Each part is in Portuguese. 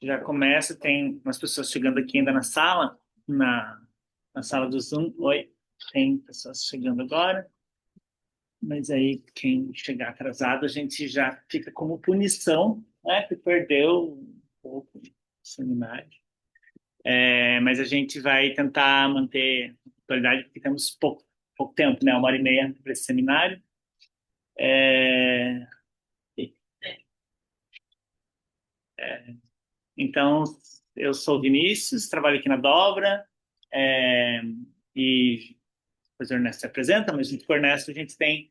Já começa, tem umas pessoas chegando aqui ainda na sala, na sala do Zoom. Oi, tem pessoas chegando agora, mas aí quem chegar atrasado, a gente já fica como punição, né, que perdeu um pouco do seminário. Mas a gente vai tentar manter a atualidade, porque temos pouco tempo, né, 1h30 para esse seminário. É, então, eu sou o Vinícius, trabalho aqui na Dobra, é, e depois o Ernesto se apresenta, mas junto com o Ernesto a gente tem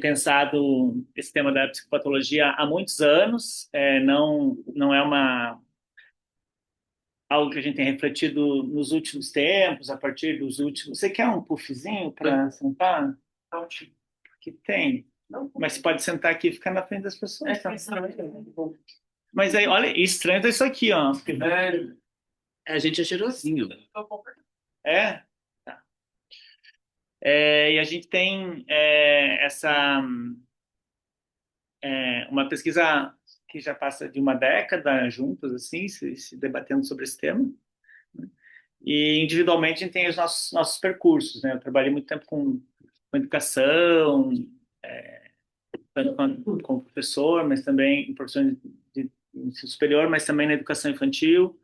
pensado esse tema da psicopatologia há muitos anos. Não é algo que a gente tem refletido nos últimos tempos, a partir dos últimos. Você quer um puffzinho para sentar? Que tem. Mas você pode sentar aqui e ficar na frente das pessoas. Tá? Mas aí, olha, estranho é isso aqui, ó. A gente é cheirosinho. É? Tá. E a gente tem uma pesquisa que já passa de uma década juntos, assim, se debatendo sobre esse tema. Né? E individualmente a gente tem os nossos percursos, né? Eu trabalhei muito tempo com educação, tanto como professor, mas também em professor de ensino superior, mas também na educação infantil.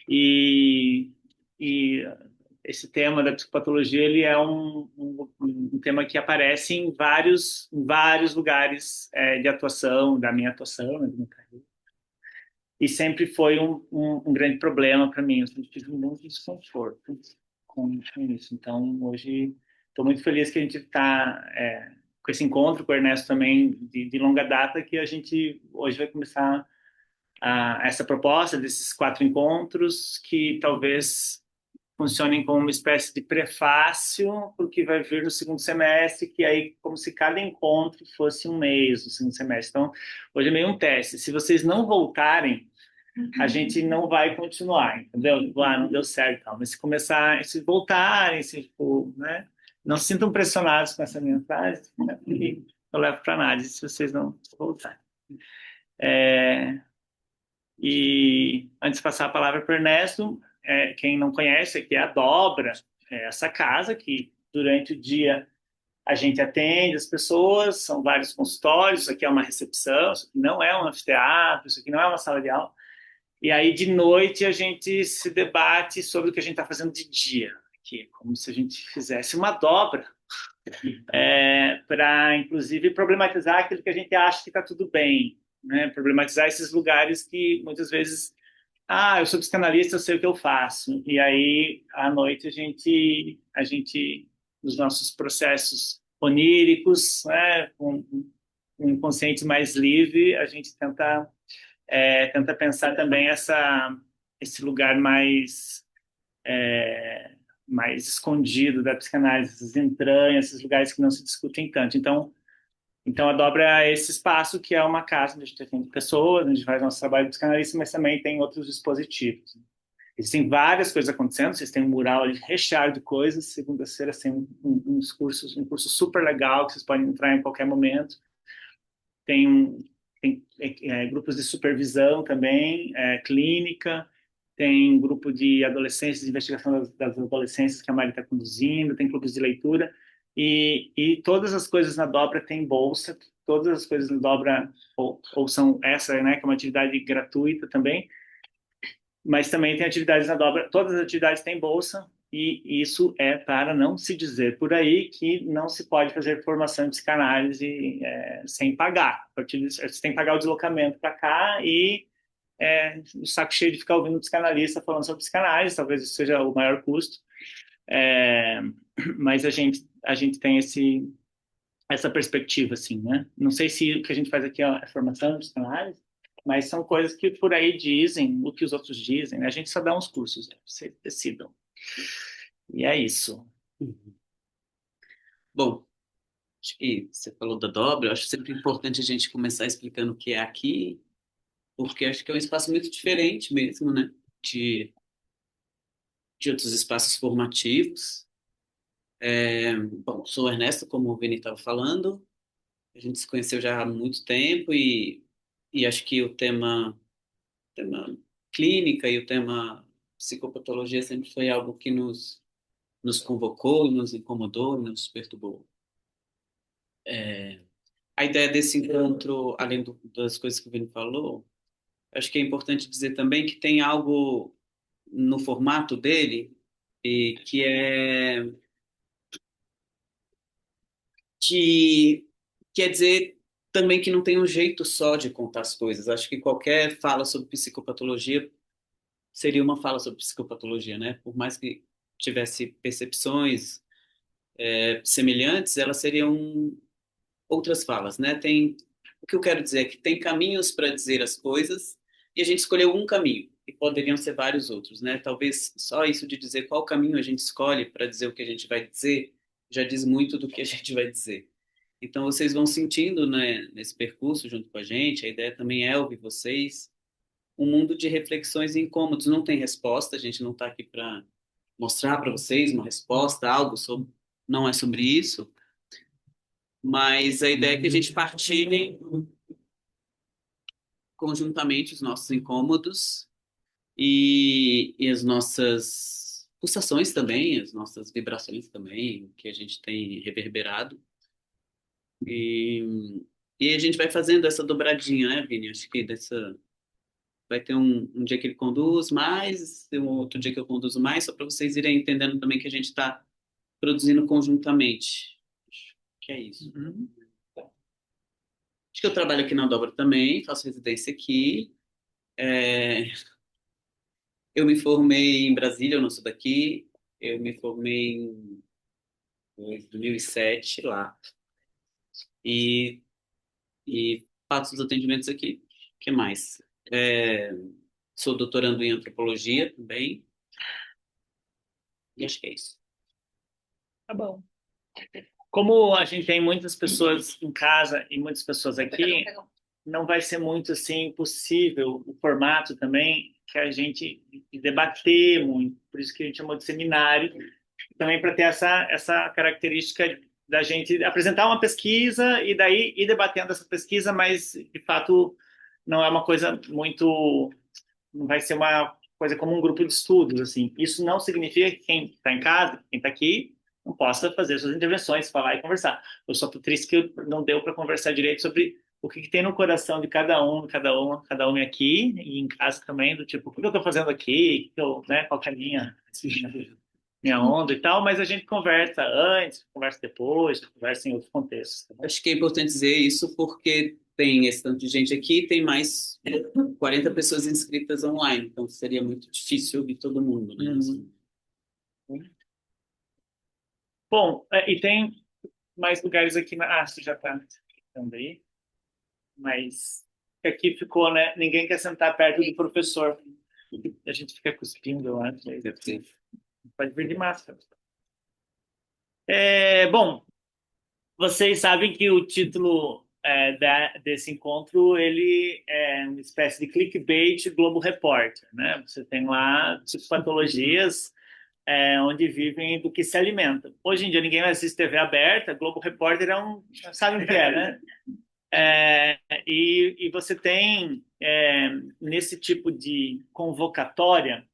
E, e esse tema da psicopatologia ele é um tema que aparece em vários lugares de atuação, da minha atuação, né, da minha carreira. E sempre foi um grande problema para mim. Eu sempre tive muito desconforto com isso. Então, hoje, estou muito feliz que a gente está com esse encontro com o Ernesto também, de longa data, que a gente hoje vai começar essa proposta desses 4 encontros, que talvez funcionem como uma espécie de prefácio para o que vai vir no segundo semestre, que aí, como se cada encontro fosse um mês no segundo semestre. Então, hoje é meio um teste. Se vocês não voltarem, a gente não vai continuar, entendeu? Tipo, não deu certo, tal. Mas se começar, se voltarem, se tipo, né? Não se sintam pressionados com essa minha frase, né? Porque eu levo para análise se vocês não voltarem. É, e antes de passar a palavra para o Ernesto, quem não conhece aqui é a Dobra, essa casa que durante o dia a gente atende as pessoas, são vários consultórios, isso aqui é uma recepção, isso aqui não é um anfiteatro, isso aqui não é uma sala de aula. E aí, de noite, a gente se debate sobre o que a gente está fazendo de dia, aqui, como se a gente fizesse uma dobra, para, inclusive, problematizar aquilo que a gente acha que está tudo bem, né? Problematizar esses lugares que, muitas vezes, eu sou psicanalista, eu sei o que eu faço. E aí, à noite, a gente nos nossos processos oníricos, né, com um inconsciente mais livre, a gente tenta pensar também esse lugar mais escondido da psicanálise, essas entranhas, esses lugares que não se discutem tanto. Então a Dobra é esse espaço que é uma casa onde a gente atende pessoas, onde a gente faz nosso trabalho de psicanalista, mas também tem outros dispositivos. Existem várias coisas acontecendo, vocês têm um mural ali recheado de coisas, segunda-feira tem um curso super legal que vocês podem entrar em qualquer momento. Tem grupos de supervisão também, clínica, tem grupo de adolescentes, de investigação das adolescências que a Mari está conduzindo, tem clubes de leitura, e todas as coisas na Dobra tem bolsa, todas as coisas na Dobra, ou são essa, né, que é uma atividade gratuita também, mas também tem atividades na Dobra, todas as atividades têm bolsa, e isso é para não se dizer por aí que não se pode fazer formação de psicanálise sem pagar. A partir disso, você tem que pagar o deslocamento para cá e o saco cheio de ficar ouvindo psicanalista falando sobre psicanálise, talvez isso seja o maior custo. É, mas a gente tem essa perspectiva, assim, né? Não sei se o que a gente faz aqui é formação de psicanálise, mas são coisas que por aí dizem o que os outros dizem, né? A gente só dá uns cursos, né? Vocês decidam. E é isso. Bom, acho que você falou da dobra, eu acho sempre importante a gente começar explicando o que é aqui, porque acho que é um espaço muito diferente mesmo, né? De outros espaços formativos. Bom, sou o Ernesto, como o Vini estava falando. A gente se conheceu já há muito tempo e acho que o tema clínica e o tema psicopatologia sempre foi algo que nos convocou, nos incomodou, nos perturbou. A ideia desse encontro, além das coisas que o Vini falou, acho que é importante dizer também que tem algo no formato dele e que quer dizer também que não tem um jeito só de contar as coisas. Acho que qualquer fala sobre psicopatologia seria uma fala sobre psicopatologia, né? Por mais que tivesse percepções semelhantes, elas seriam outras falas, né? O que eu quero dizer é que tem caminhos para dizer as coisas e a gente escolheu um caminho e poderiam ser vários outros, né? Talvez só isso de dizer qual caminho a gente escolhe para dizer o que a gente vai dizer já diz muito do que a gente vai dizer. Então vocês vão sentindo, né, nesse percurso junto com a gente. A ideia também é ouvir vocês. Um mundo de reflexões e incômodos não tem resposta. A gente não está aqui para mostrar para vocês uma resposta, algo sobre, não é sobre isso. Mas a ideia é que a gente partilhe conjuntamente os nossos incômodos e as nossas pulsações também, as nossas vibrações também, que a gente tem reverberado. E, e a gente vai fazendo essa dobradinha, né, Vini? Acho que vai ter um dia que ele conduz mais, tem um outro dia que eu conduzo mais, só para vocês irem entendendo também que a gente está produzindo conjuntamente. Acho que é isso. Uhum. Acho que eu trabalho aqui na Dobra também, faço residência aqui. É, eu me formei em Brasília, eu não sou daqui. Eu me formei em 2007 lá. E, e faço os atendimentos aqui. O que mais? É, sou doutorando em antropologia também. E acho que é isso. Tá bom. Como a gente tem muitas pessoas em casa e muitas pessoas aqui, não vai ser muito assim possível o formato também que a gente debater muito. Por isso que a gente chamou de seminário, também para ter essa característica da gente apresentar uma pesquisa e daí ir debatendo essa pesquisa, mas de fato não é uma coisa muito, não vai ser uma coisa como um grupo de estudos assim. Isso não significa que quem está em casa, quem está aqui, não possa fazer suas intervenções, falar e conversar. Eu só estou triste que não deu para conversar direito sobre o que tem no coração de cada um aqui e em casa também, do tipo, o que eu estou fazendo aqui, né, qual que é a minha onda e tal, mas a gente conversa antes, conversa depois, conversa em outros contextos. Tá bom? Acho que é importante dizer isso porque tem esse tanto de gente aqui, tem mais 40 pessoas inscritas online, então seria muito difícil ouvir todo mundo, né? Bom, e tem mais lugares aqui na. Ah, você já está aí, mas aqui ficou, né? Ninguém quer sentar perto do professor. A gente fica cuspindo, eu acho. Deve ter. Pode vir de máscara. Bom, vocês sabem que o título desse encontro ele é uma espécie de clickbait Globo Repórter, né? Você tem lá patologias onde vivem do que se alimentam. Hoje em dia ninguém mais assiste TV aberta, Globo Repórter sabe o que é, né? E você tem nesse tipo de convocatória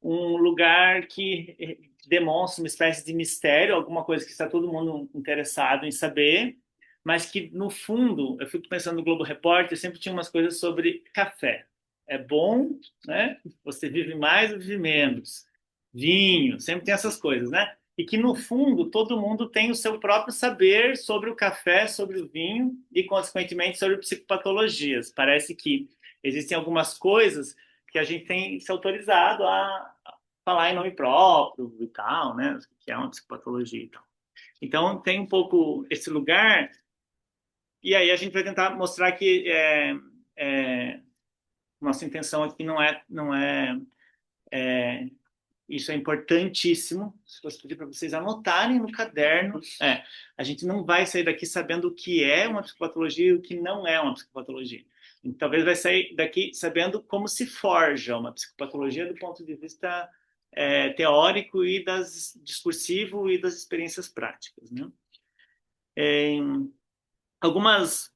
um lugar que demonstra uma espécie de mistério, alguma coisa que está todo mundo interessado em saber, mas que, no fundo, eu fico pensando no Globo Repórter, sempre tinha umas coisas sobre café. É bom, né? Você vive mais ou vive menos. Vinho, sempre tem essas coisas, né? E que, no fundo, todo mundo tem o seu próprio saber sobre o café, sobre o vinho e, consequentemente, sobre psicopatologias. Parece que existem algumas coisas que a gente tem se autorizado a falar em nome próprio e tal, né? Que é uma psicopatologia e tal. Então, tem um pouco esse lugar, e aí a gente vai tentar mostrar que nossa intenção aqui isso é importantíssimo. Se fosse pedir para vocês anotarem no caderno, a gente não vai sair daqui sabendo o que é uma psicopatologia e o que não é uma psicopatologia. E talvez vai sair daqui sabendo como se forja uma psicopatologia do ponto de vista teórico e discursivo e das experiências práticas, né? Algumas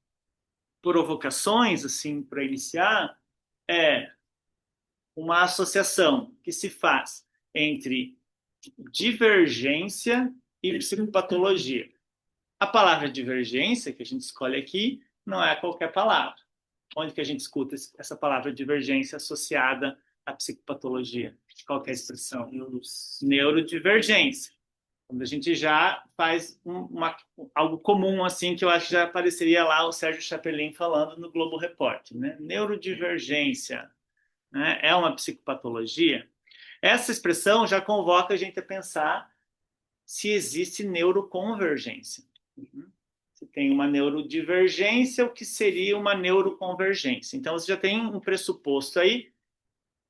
provocações assim para iniciar é uma associação que se faz entre divergência e psicopatologia. A palavra divergência, que a gente escolhe aqui, não é qualquer palavra. Onde que a gente escuta essa palavra divergência associada à psicopatologia? Qual que é a expressão? Neurodivergência. Quando a gente já faz algo comum, assim, que eu acho que já apareceria lá o Sérgio Chapelin falando no Globo Repórter, né? Neurodivergência, né? É uma psicopatologia? Essa expressão já convoca a gente a pensar se existe neuroconvergência. Você tem uma neurodivergência, o que seria uma neuroconvergência? Então, você já tem um pressuposto aí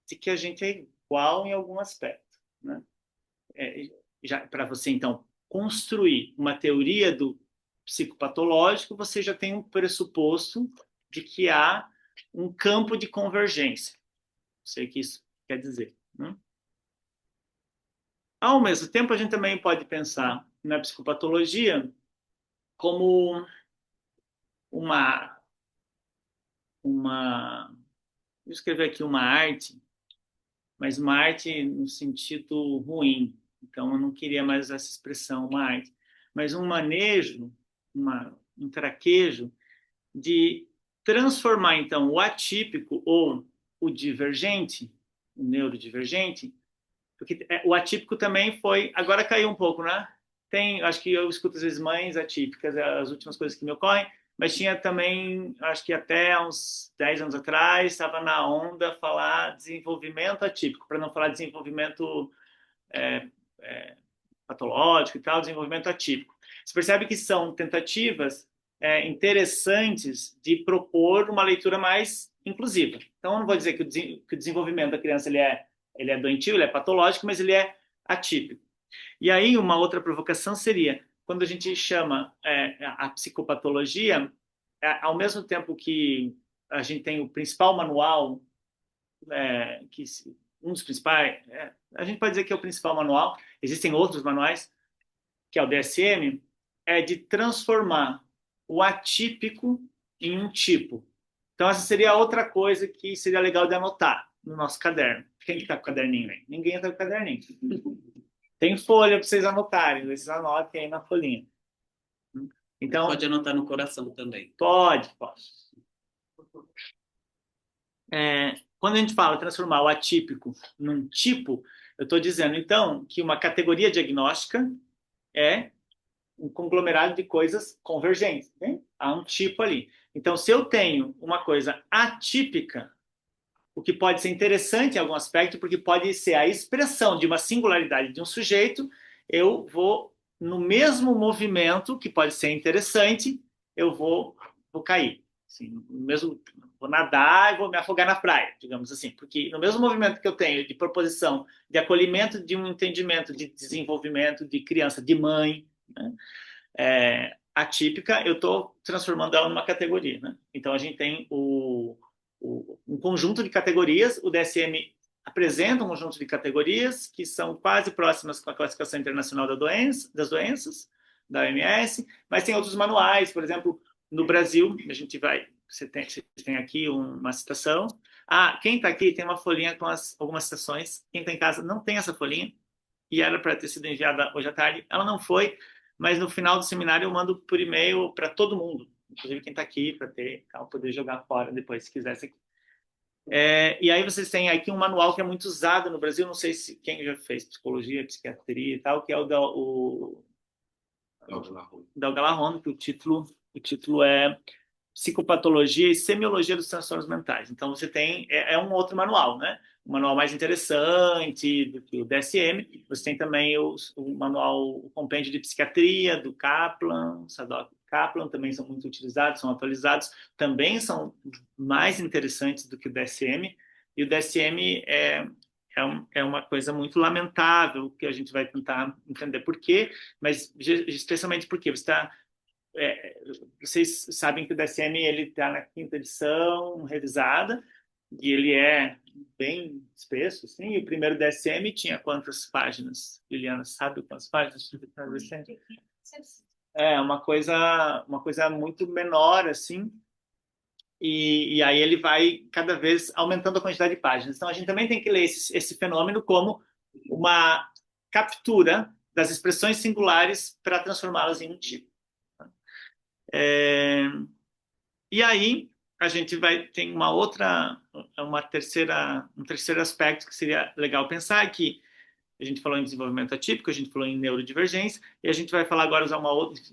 de que a gente é igual em algum aspecto, né? Já para você, então, construir uma teoria do psicopatológico, você já tem um pressuposto de que há um campo de convergência. Não sei o que isso quer dizer, né? Ao mesmo tempo, a gente também pode pensar na psicopatologia como uma, vou escrever aqui uma arte, mas uma arte no sentido ruim. Então, eu não queria mais essa expressão, uma arte, mas um manejo, um traquejo de transformar, então, o atípico ou o divergente, o neurodivergente, porque o atípico também foi, agora caiu um pouco, né? Tem, acho que eu escuto às vezes mães atípicas, as últimas coisas que me ocorrem, mas tinha também, acho que até uns 10 anos atrás, estava na onda falar desenvolvimento atípico, para não falar desenvolvimento é, é, patológico e tal, desenvolvimento atípico. Você percebe que são tentativas interessantes de propor uma leitura mais inclusiva. Então, eu não vou dizer que o desenvolvimento da criança ele é doentio, ele é patológico, mas ele é atípico. E aí, uma outra provocação seria, quando a gente chama a psicopatologia, ao mesmo tempo que a gente tem o principal manual, que um dos principais, a gente pode dizer que é o principal manual, existem outros manuais, que é o DSM, é de transformar o atípico em um tipo. Então, essa seria outra coisa que seria legal de anotar no nosso caderno. Quem que está com o caderninho aí? Ninguém está com o caderninho. Tem folha para vocês anotarem, vocês anotem aí na folhinha. Então, pode anotar no coração também. Pode. Quando a gente fala transformar o atípico num tipo, eu estou dizendo, então, que uma categoria diagnóstica é um conglomerado de coisas convergentes. Né? Há um tipo ali. Então, se eu tenho uma coisa atípica, o que pode ser interessante em algum aspecto, porque pode ser a expressão de uma singularidade de um sujeito, eu vou, no mesmo movimento, que pode ser interessante, eu vou cair. Assim, no mesmo, vou nadar e vou me afogar na praia, digamos assim. Porque no mesmo movimento que eu tenho de proposição, de acolhimento de um entendimento, de desenvolvimento de criança, de mãe, né? Atípica, eu estou transformando ela numa categoria. Né? Então, a gente tem um conjunto de categorias, o DSM apresenta um conjunto de categorias que são quase próximas com a classificação internacional das doenças, da OMS, mas tem outros manuais, por exemplo, no Brasil, a gente vai, você tem aqui uma citação, quem está aqui tem uma folhinha com algumas citações, quem está em casa não tem essa folhinha, e era para ter sido enviada hoje à tarde, ela não foi, mas no final do seminário eu mando por e-mail para todo mundo, inclusive quem está aqui, para ter, poder jogar fora depois, se quisesse. E aí vocês têm aqui um manual que é muito usado no Brasil, não sei se quem já fez psicologia, psiquiatria e tal, que é o da Galarrone, que o título é Psicopatologia e Semiologia dos Transtornos Mentais. Então você tem, um outro manual, né? Um manual mais interessante do que o DSM. Você tem também o manual, o compêndio de psiquiatria do Kaplan, Sadok Kaplan, também são muito utilizados, são atualizados, também são mais interessantes do que o DSM. E o DSM é uma coisa muito lamentável, que a gente vai tentar entender por quê, mas especialmente porque você está vocês sabem que o DSM ele está na quinta edição revisada e ele é bem espesso, assim. E o primeiro DSM tinha quantas páginas? Juliana, sabe quantas páginas? Uma coisa muito menor, assim. e aí ele vai cada vez aumentando a quantidade de páginas. Então, a gente também tem que ler esse fenômeno como uma captura das expressões singulares para transformá-las em um tipo. É, e aí a gente vai tem um terceiro aspecto que seria legal pensar que a gente falou em desenvolvimento atípico, a gente falou em neurodivergência, e a gente vai falar agora usar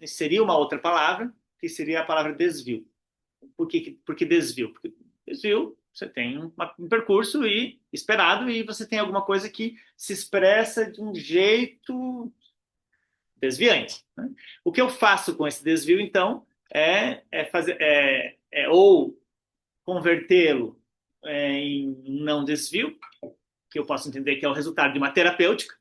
seria uma outra palavra, que seria a palavra desvio. Por que desvio? Porque desvio, você tem um percurso esperado e você tem alguma coisa que se expressa de um jeito desviante. Né? O que eu faço com esse desvio, então, ou convertê-lo em não desvio, que eu posso entender que é o resultado de uma terapêutica,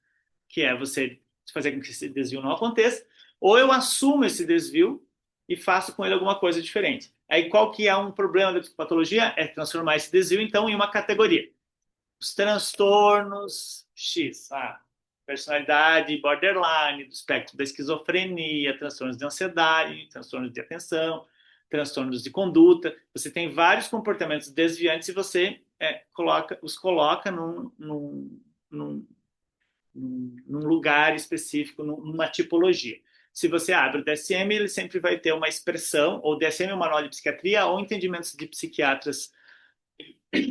que é você fazer com que esse desvio não aconteça, ou eu assumo esse desvio e faço com ele alguma coisa diferente. Aí qual que é um problema da psicopatologia? É transformar esse desvio, então, em uma categoria. Os transtornos X, personalidade borderline, do espectro da esquizofrenia, transtornos de ansiedade, transtornos de atenção, transtornos de conduta. Você tem vários comportamentos desviantes e você os coloca num lugar específico, numa tipologia. Se você abre o DSM, ele sempre vai ter uma expressão, ou DSM é um manual de psiquiatria, ou entendimentos de psiquiatras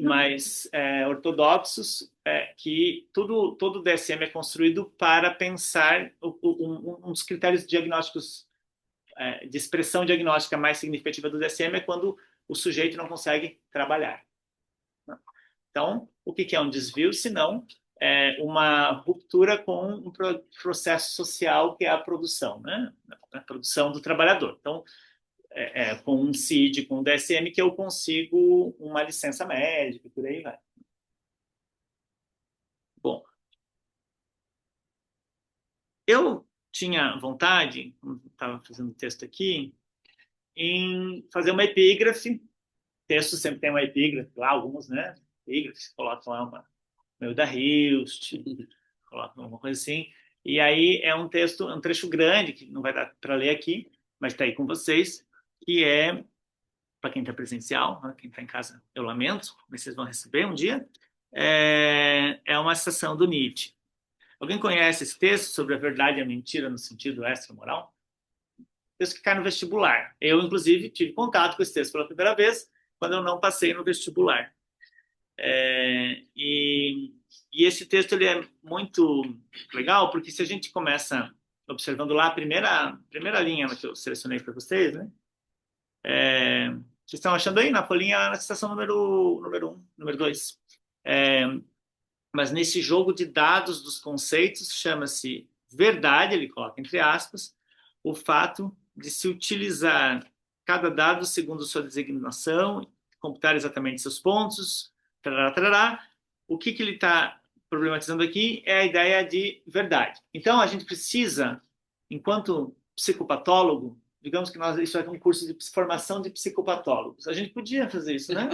mais ortodoxos, que todo o DSM é construído para pensar um dos critérios diagnósticos, de expressão diagnóstica mais significativa do DSM é quando o sujeito não consegue trabalhar. Então, o que é um desvio, se não uma ruptura com um processo social que é a produção, né? A produção do trabalhador. Então, com um CID, com um DSM, que eu consigo uma licença médica, por aí vai. Bom, eu tinha vontade, estava fazendo texto aqui, em fazer uma epígrafe. Texto sempre tem uma epígrafe, lá alguns, né? Epígrafes, colocam lá uma meio da Hilst, colocam alguma coisa assim. E aí é um texto, um trecho grande, que não vai dar para ler aqui, mas está aí com vocês, que é para quem está presencial, né? Quem está em casa, eu lamento, mas vocês vão receber um dia, uma citação do Nietzsche. Alguém conhece esse texto sobre a verdade e a mentira no sentido extramoral? Texto que cai no vestibular. Eu, inclusive, tive contato com esse texto pela primeira vez quando eu não passei no vestibular. E esse texto ele é muito legal, porque se a gente começa observando lá a primeira linha que eu selecionei para vocês, né? Vocês estão achando aí na folhinha, na citação número 1, número 2. Mas nesse jogo de dados dos conceitos, chama-se verdade, ele coloca entre aspas, o fato de se utilizar cada dado segundo sua designação, computar exatamente seus pontos, tarará, tarará. O que ele está problematizando aqui é a ideia de verdade. Então, a gente precisa, enquanto psicopatólogo, digamos que isso é um curso de formação de psicopatólogos. A gente podia fazer isso, né?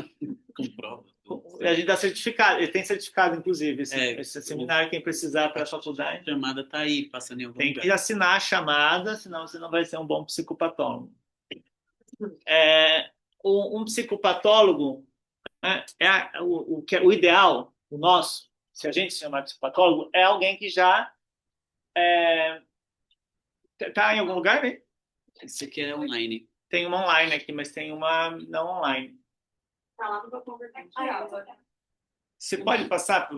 Com prova. A gente dá certificado, ele tem certificado, inclusive, esse seminário, quem precisar para a faculdade. A chamada está aí, passando em algum lugar. Tem que assinar a chamada, senão você não vai ser um bom psicopatólogo. Um psicopatólogo, o ideal, o nosso, se a gente se chamar de psicopatólogo, é alguém que já está em algum lugar, né? Esse aqui é online. Tem uma online aqui, mas tem uma não online. Tá lá no meu conversível. Você pode passar,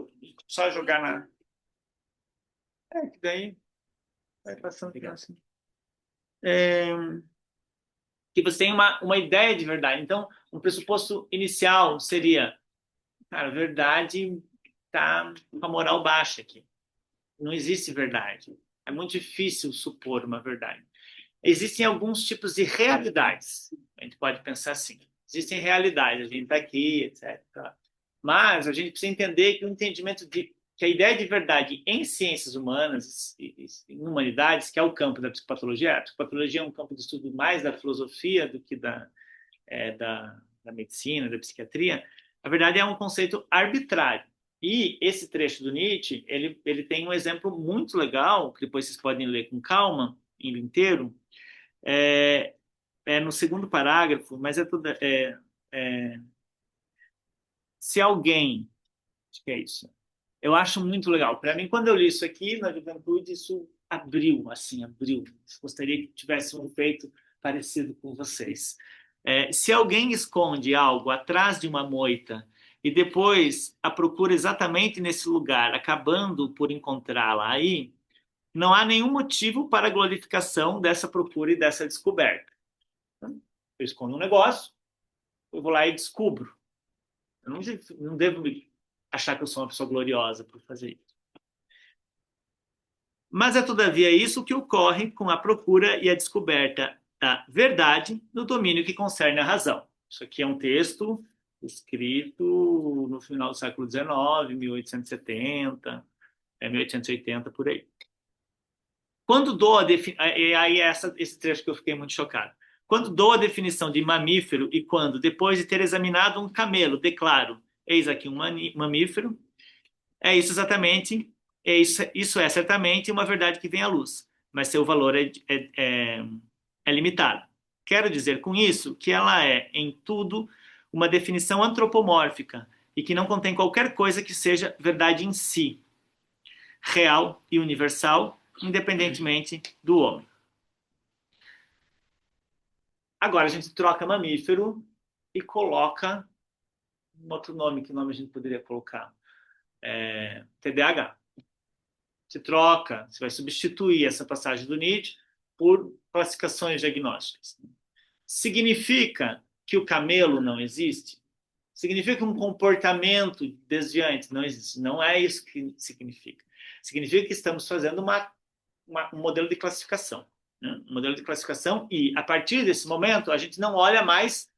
só jogar na... que daí vai passando assim. Que você tem uma ideia de verdade. Então, um pressuposto inicial seria, cara, a verdade está com a moral baixa aqui. Não existe verdade. É muito difícil supor uma verdade. Existem alguns tipos de realidades. A gente pode pensar assim. Existem realidades, a gente está aqui, etc. Mas a gente precisa entender que o entendimento que a ideia de verdade em ciências humanas e em humanidades, que é o campo da psicopatologia, a psicopatologia é um campo de estudo mais da filosofia do que da medicina, da psiquiatria, na verdade é um conceito arbitrário. E esse trecho do Nietzsche, ele tem um exemplo muito legal, que depois vocês podem ler com calma, inteiro, no segundo parágrafo, mas Se alguém... Acho que é isso. Eu acho muito legal. Para mim, quando eu li isso aqui na juventude, isso abriu, assim, abriu. Gostaria que tivesse um efeito parecido com vocês. Se alguém esconde algo atrás de uma moita e depois a procura exatamente nesse lugar, acabando por encontrá-la aí, não há nenhum motivo para a glorificação dessa procura e dessa descoberta. Eu escondo um negócio, eu vou lá e descubro. Eu não devo achar que eu sou uma pessoa gloriosa por fazer isso. Mas é todavia isso que ocorre com a procura e a descoberta da verdade no domínio que concerne a razão. Isso aqui é um texto escrito no final do século XIX, 1870, 1880, por aí. Quando dou a e aí esse trecho que eu fiquei muito chocado. Quando dou a definição de mamífero e quando, depois de ter examinado um camelo, declaro, eis aqui um mamífero, é isso exatamente, isso é certamente uma verdade que vem à luz, mas seu valor é limitado. Quero dizer com isso que ela é, em tudo, uma definição antropomórfica e que não contém qualquer coisa que seja verdade em si, real e universal, independentemente do homem. Agora a gente troca mamífero e coloca um outro nome, que nome a gente poderia colocar? TDAH. Você troca, você vai substituir essa passagem do Nietzsche por classificações diagnósticas. Significa que o camelo não existe? Significa que um comportamento desviante não existe? Não é isso que significa. Significa que estamos fazendo um modelo de classificação. Né? Um modelo de classificação e, a partir desse momento, a gente não olha mais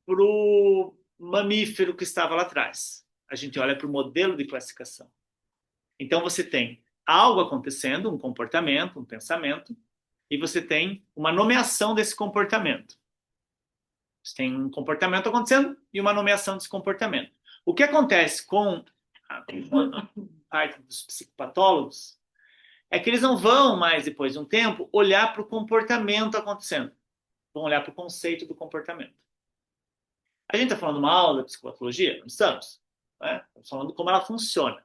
para o mamífero que estava lá atrás. A gente olha para o modelo de classificação. Então, você tem algo acontecendo, um comportamento, um pensamento, e você tem uma nomeação desse comportamento. Você tem um comportamento acontecendo e uma nomeação desse comportamento. O que acontece com a parte dos psicopatólogos é que eles não vão mais, depois de um tempo, olhar para o comportamento acontecendo. Vão olhar para o conceito do comportamento. A gente está falando de uma aula de psicopatologia? Não estamos. Né? Estamos falando de como ela funciona.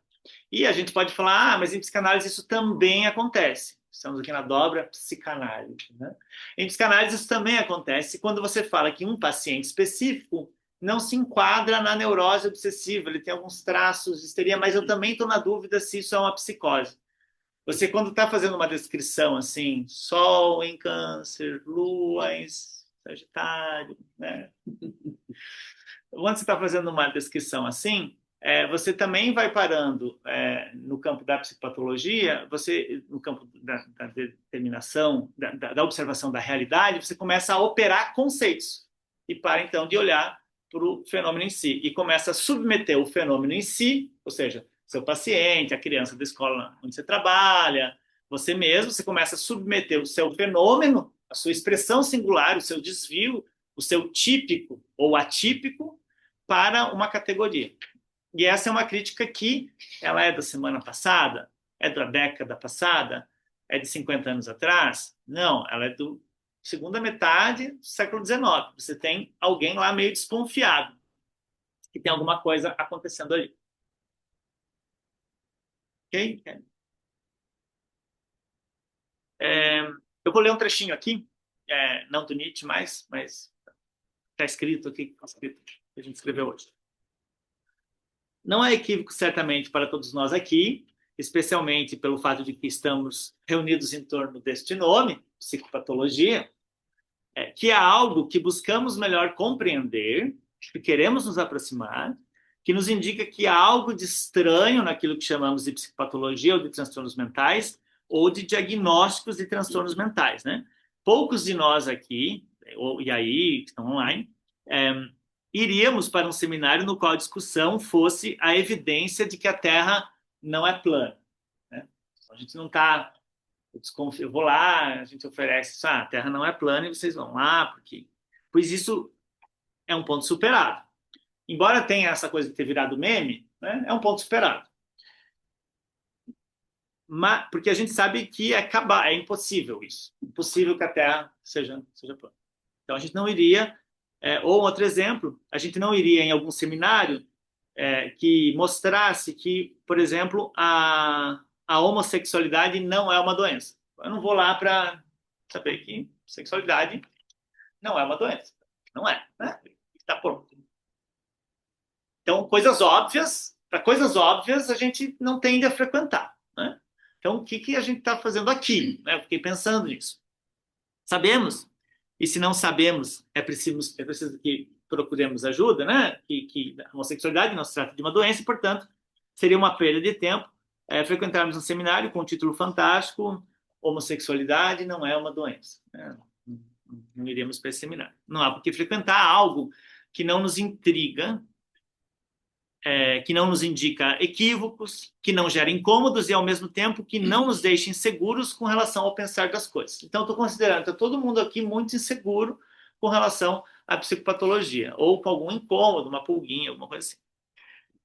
E a gente pode falar, mas em psicanálise isso também acontece. Estamos aqui na dobra psicanálise. Né? Em psicanálise isso também acontece quando você fala que um paciente específico não se enquadra na neurose obsessiva, ele tem alguns traços de histeria, mas eu também estou na dúvida se isso é uma psicose. Você, quando está fazendo uma descrição assim, Sol em Câncer, Lua em Sagitário, né? Quando você está fazendo uma descrição assim, você também vai parando no campo da psicopatologia, no campo da determinação, da observação da realidade, você começa a operar conceitos e para então de olhar para o fenômeno em si e começa a submeter o fenômeno em si, ou seja, seu paciente, a criança da escola onde você trabalha, você mesmo, você começa a submeter o seu fenômeno, a sua expressão singular, o seu desvio, o seu típico ou atípico para uma categoria. E essa é uma crítica que ela é da semana passada, é da década passada, é de 50 anos atrás? Não, ela é do segunda metade do século XIX. Você tem alguém lá meio desconfiado que tem alguma coisa acontecendo ali. Ok? Eu vou ler um trechinho aqui, não do Nietzsche mais, mas está escrito aqui, que a gente escreveu hoje. Não é equívoco, certamente, para todos nós aqui, especialmente pelo fato de que estamos reunidos em torno deste nome, psicopatologia, que há algo que buscamos melhor compreender, que queremos nos aproximar, que nos indica que há algo de estranho naquilo que chamamos de psicopatologia ou de transtornos mentais, ou de diagnósticos de transtornos mentais. Né? Poucos de nós aqui, e aí, que estão online, iríamos para um seminário no qual a discussão fosse a evidência de que a Terra não é plana. Né? A gente não está... Eu vou lá, a gente oferece, a Terra não é plana e vocês vão lá, porque... Pois isso é um ponto superado. Embora tenha essa coisa de ter virado meme, né, é um ponto superado. Mas, porque a gente sabe que é impossível isso. Impossível que a Terra seja plana. Então a gente não iria Ou outro exemplo, a gente não iria em algum seminário que mostrasse que, por exemplo, a homossexualidade não é uma doença. Eu não vou lá para saber que sexualidade não é uma doença. Não é, né? Está pronto. Então, para coisas óbvias, a gente não tende a frequentar, né? Então, o que a gente está fazendo aqui? Né? Eu fiquei pensando nisso. Sabemos, e se não sabemos, é preciso que procuremos ajuda, né? Que a homossexualidade não se trata de uma doença, e, portanto, seria uma perda de tempo frequentarmos um seminário com um título fantástico: homossexualidade não é uma doença. Né? Não iríamos para esse seminário. Não há por que frequentar algo que não nos intriga, que não nos indica equívocos, que não gera incômodos e, ao mesmo tempo, que não nos deixa inseguros com relação ao pensar das coisas. Então, estou considerando que está todo mundo aqui muito inseguro com relação à psicopatologia, ou com algum incômodo, uma pulguinha, alguma coisa assim.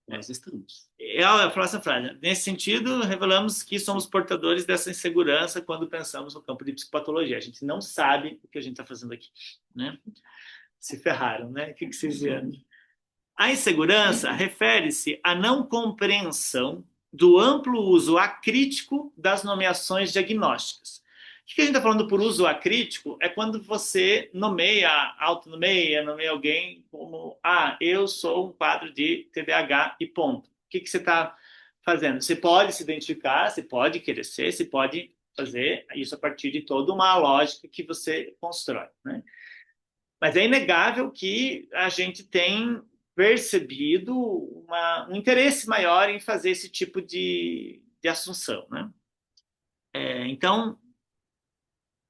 Nós estamos. Eu falo essa frase. Nesse sentido, revelamos que somos portadores dessa insegurança quando pensamos no campo de psicopatologia. A gente não sabe o que a gente está fazendo aqui, né? Se ferraram, né? O que vocês viram? A insegurança refere-se à não compreensão do amplo uso acrítico das nomeações diagnósticas. O que a gente está falando por uso acrítico é quando você nomeia alguém como: eu sou um quadro de TDAH e ponto. O que você está fazendo? Você pode se identificar, você pode querer ser, você pode fazer isso a partir de toda uma lógica que você constrói, né? Mas é inegável que a gente tem percebido um interesse maior em fazer esse tipo de assunção, né? Então,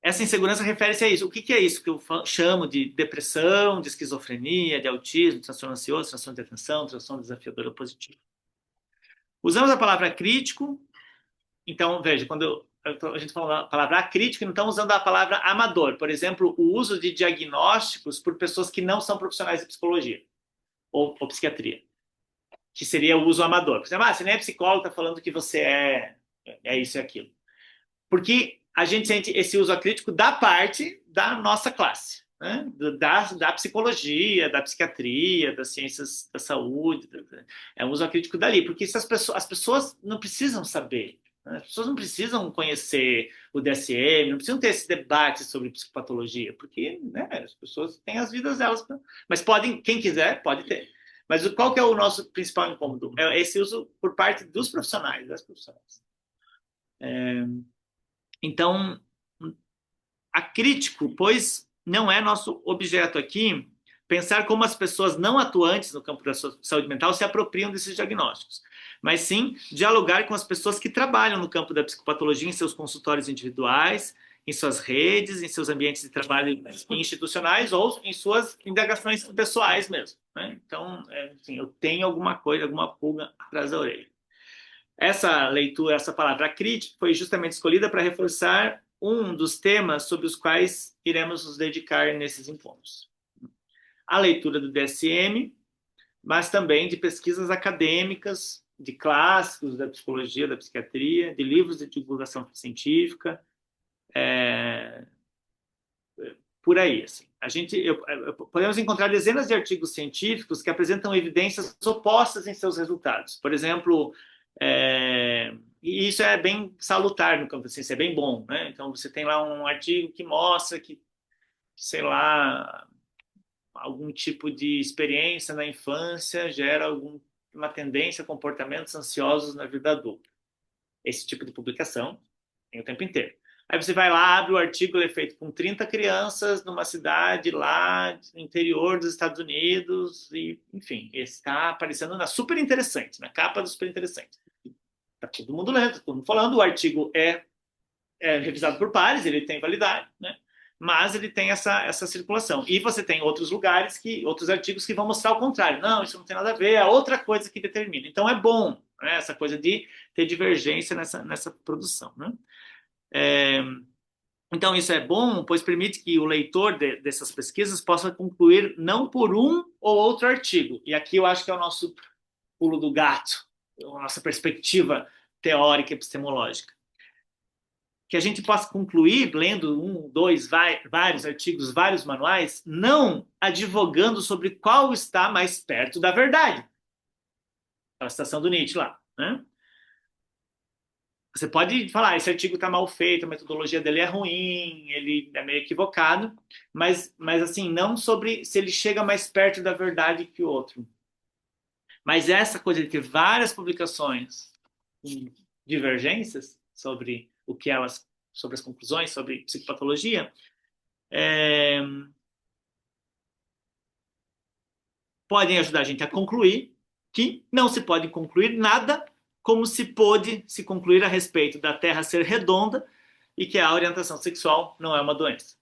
essa insegurança refere-se a isso. O que é isso que eu chamo de depressão, de esquizofrenia, de autismo, transtorno ansioso, transtorno de atenção, transtorno desafiador positivo? Usamos a palavra crítico. Então, veja, quando a gente fala a palavra acrítico, não estamos usando a palavra amador. Por exemplo, o uso de diagnósticos por pessoas que não são profissionais de psicologia ou psiquiatria, que seria o uso amador. Por exemplo, você nem é psicólogo, está falando que você é isso e aquilo. Porque a gente sente esse uso acrítico da parte da nossa classe, né? Da psicologia, da psiquiatria, das ciências da saúde. É um uso acrítico dali, porque as pessoas não precisam saber. As pessoas não precisam conhecer o DSM, não precisam ter esse debate sobre psicopatologia, porque, né, as pessoas têm as vidas delas. Mas podem, quem quiser, pode ter. Mas qual que é o nosso principal incômodo? É esse uso por parte dos profissionais, das profissionais. Então, acrítico, pois não é nosso objeto aqui pensar como as pessoas não atuantes no campo da saúde mental se apropriam desses diagnósticos, mas sim dialogar com as pessoas que trabalham no campo da psicopatologia em seus consultórios individuais, em suas redes, em seus ambientes de trabalho institucionais ou em suas indagações pessoais mesmo, né? Então, assim, eu tenho alguma coisa, alguma pulga atrás da orelha. Essa leitura, essa palavra crítica, foi justamente escolhida para reforçar um dos temas sobre os quais iremos nos dedicar nesses encontros. A leitura do DSM, mas também de pesquisas acadêmicas, de clássicos da psicologia, da psiquiatria, de livros de divulgação científica, por aí. Assim. Podemos encontrar dezenas de artigos científicos que apresentam evidências opostas em seus resultados. Por exemplo, e isso é bem salutar no campo da ciência, é bem bom, né? Então, você tem lá um artigo que mostra que, sei lá, algum tipo de experiência na infância gera uma tendência a comportamentos ansiosos na vida adulta. Esse tipo de publicação tem o tempo inteiro. Aí você vai lá, abre o artigo, ele é feito com 30 crianças numa cidade lá no interior dos Estados Unidos e, enfim, está aparecendo na Super Interessante, na capa do Super Interessante. Está todo mundo lendo, todo mundo falando, o artigo é revisado por pares, ele tem validade, né? Mas ele tem essa circulação. E você tem outros lugares, outros artigos que vão mostrar o contrário. Não, isso não tem nada a ver, é outra coisa que determina. Então é bom, né, essa coisa de ter divergência nessa produção, né? Então isso é bom, pois permite que o leitor dessas pesquisas possa concluir não por um ou outro artigo. E aqui eu acho que é o nosso pulo do gato, a nossa perspectiva teórica epistemológica. que a gente possa concluir, lendo um, dois, vários artigos, vários manuais, não advogando sobre qual está mais perto da verdade. A citação do Nietzsche lá, né? Você pode falar, esse artigo está mal feito, a metodologia dele é ruim, ele é meio equivocado, mas assim, não sobre se ele chega mais perto da verdade que o outro. Mas essa coisa de ter várias publicações com divergências sobre o que elas, sobre as conclusões, sobre psicopatologia, podem ajudar a gente a concluir que não se pode concluir nada como se pôde se concluir a respeito da Terra ser redonda e que a orientação sexual não é uma doença.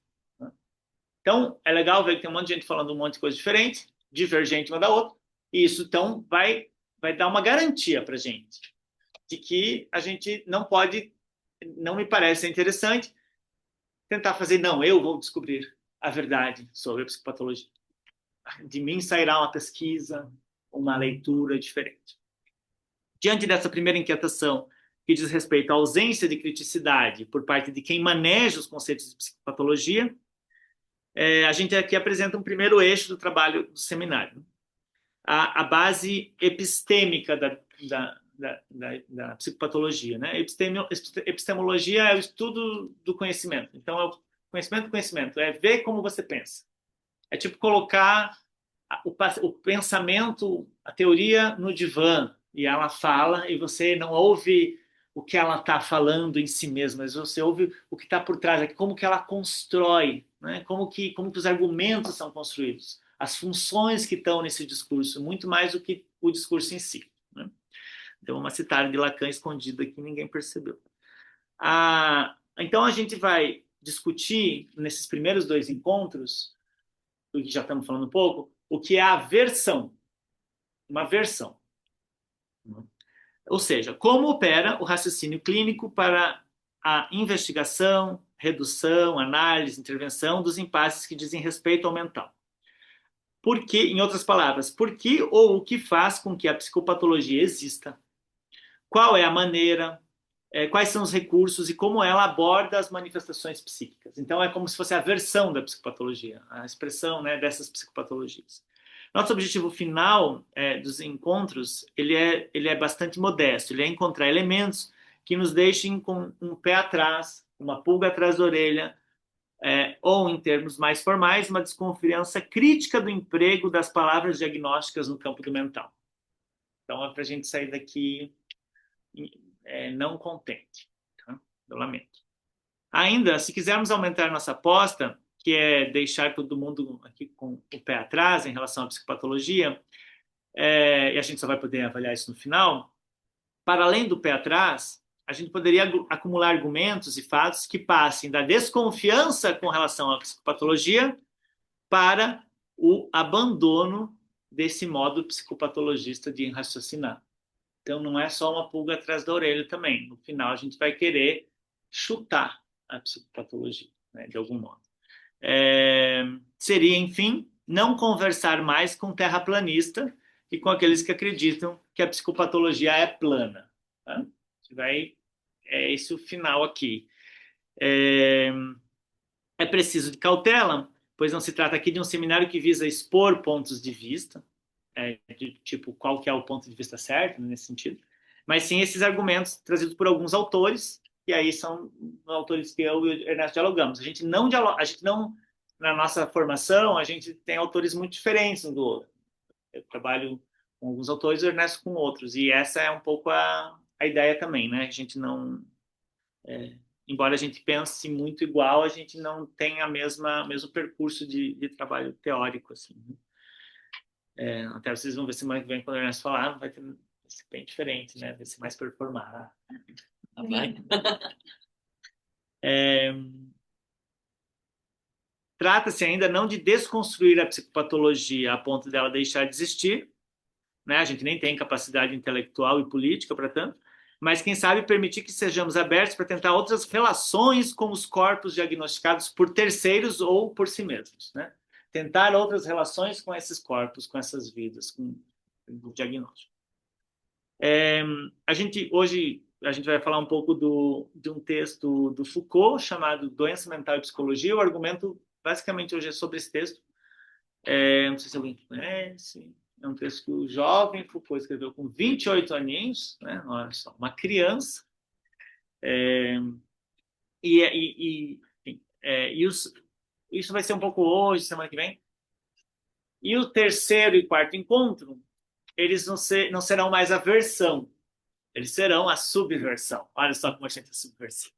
Então, é legal ver que tem um monte de gente falando um monte de coisa diferente, divergente uma da outra, e isso, então, vai dar uma garantia para a gente de que a gente não pode, não me parece interessante, tentar fazer, não, eu vou descobrir a verdade sobre a psicopatologia. De mim sairá uma pesquisa, uma leitura diferente. Diante dessa primeira inquietação, que diz respeito à ausência de criticidade por parte de quem maneja os conceitos de psicopatologia, a gente aqui apresenta um primeiro eixo do trabalho do seminário. A base epistêmica da psicopatologia. Né? Epistemologia é o estudo do conhecimento. Então, é o conhecimento do conhecimento. É ver como você pensa. É tipo colocar o pensamento, a teoria no divã, e ela fala, e você não ouve o que ela está falando em si mesma, mas você ouve o que está por trás, como que ela constrói, né? como que os argumentos são construídos, as funções que estão nesse discurso, muito mais do que o discurso em si. Né? Então, uma citada de Lacan escondida que ninguém percebeu. Então, a gente vai discutir, nesses primeiros dois encontros, do que já estamos falando um pouco, o que é a versão. Uma versão. Ou seja, como opera o raciocínio clínico para a investigação, redução, análise, intervenção dos impasses que dizem respeito ao mental. Por que, em outras palavras, por que ou o que faz com que a psicopatologia exista? Qual é a maneira, quais são os recursos e como ela aborda as manifestações psíquicas. Então, é como se fosse a versão da psicopatologia, a expressão, né, dessas psicopatologias. Nosso objetivo final dos encontros, ele é bastante modesto, ele é encontrar elementos que nos deixem com um pé atrás, uma pulga atrás da orelha, ou, em termos mais formais, uma desconfiança crítica do emprego das palavras diagnósticas no campo do mental. Então, é para a gente sair daqui não contente. Tá? Eu lamento. Ainda, se quisermos aumentar nossa aposta, que é deixar todo mundo aqui com o pé atrás em relação à psicopatologia, e a gente só vai poder avaliar isso no final, para além do pé atrás, a gente poderia acumular argumentos e fatos que passem da desconfiança com relação à psicopatologia para o abandono desse modo psicopatologista de raciocinar. Então, não é só uma pulga atrás da orelha também. No final, a gente vai querer chutar a psicopatologia, né, de algum modo. Seria, enfim, não conversar mais com terraplanista e com aqueles que acreditam que a psicopatologia é plana. Tá? É esse o final aqui. É preciso de cautela, pois não se trata aqui de um seminário que visa expor pontos de vista, de tipo qual que é o ponto de vista certo, nesse sentido, mas sim esses argumentos trazidos por alguns autores, e aí são autores que eu e o Ernesto dialogamos. A gente não, na nossa formação, a gente tem autores muito diferentes um do outro. Eu trabalho com alguns autores e o Ernesto com outros, e essa é um pouco a ideia também, né? A gente não... embora a gente pense muito igual, a gente não tem o mesmo percurso de trabalho teórico, assim. Até vocês vão ver semana que vem, quando o Ernesto falar, vai ser bem diferente, né? Vai ser mais performar. Vai. Trata-se ainda não de desconstruir a psicopatologia a ponto dela deixar de existir, né? A gente nem tem capacidade intelectual e política para tanto, mas quem sabe permitir que sejamos abertos para tentar outras relações com os corpos diagnosticados por terceiros ou por si mesmos, né? Tentar outras relações com esses corpos, com essas vidas, com o diagnóstico. A gente hoje a gente vai falar um pouco de um texto do Foucault chamado Doença Mental e Psicologia. O argumento, basicamente, hoje é sobre esse texto. Não sei se alguém conhece. É um texto que o jovem Foucault escreveu com 28 aninhos, né? Olha só, uma criança. Isso vai ser um pouco hoje, semana que vem. E o terceiro e quarto encontro, eles não serão mais a versão, eles serão a subversão. Olha só como a gente é subversivo.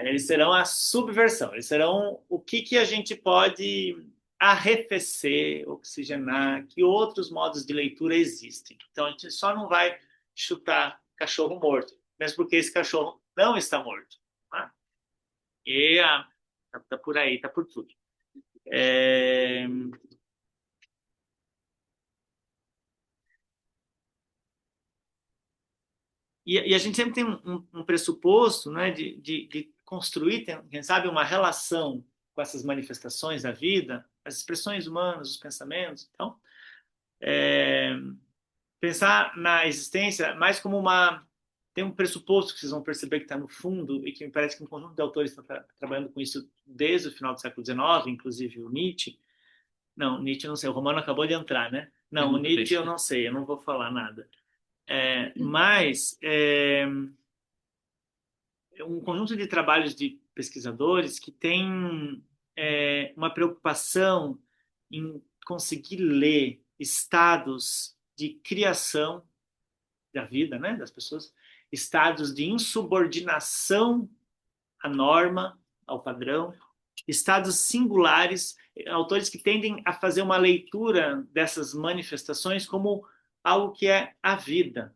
Eles serão a subversão, eles serão o que a gente pode arrefecer, oxigenar, que outros modos de leitura existem. Então, a gente só não vai chutar cachorro morto, mesmo porque esse cachorro não está morto. Tá? E tá por aí, tá por tudo. E a gente sempre tem um pressuposto, né, de construir, quem sabe, uma relação com essas manifestações da vida, as expressões humanas, os pensamentos. Então, pensar na existência mais como uma... Tem um pressuposto que vocês vão perceber que está no fundo e que me parece que um conjunto de autores está trabalhando com isso desde o final do século XIX, inclusive o Nietzsche. Não, Nietzsche não sei, o Romano acabou de entrar, né? Não, o Nietzsche eu não sei, eu não vou falar nada. Mas um conjunto de trabalhos de pesquisadores que tem uma preocupação em conseguir ler estados de criação da vida, né, das pessoas, estados de insubordinação à norma, ao padrão, estados singulares, autores que tendem a fazer uma leitura dessas manifestações como algo que é a vida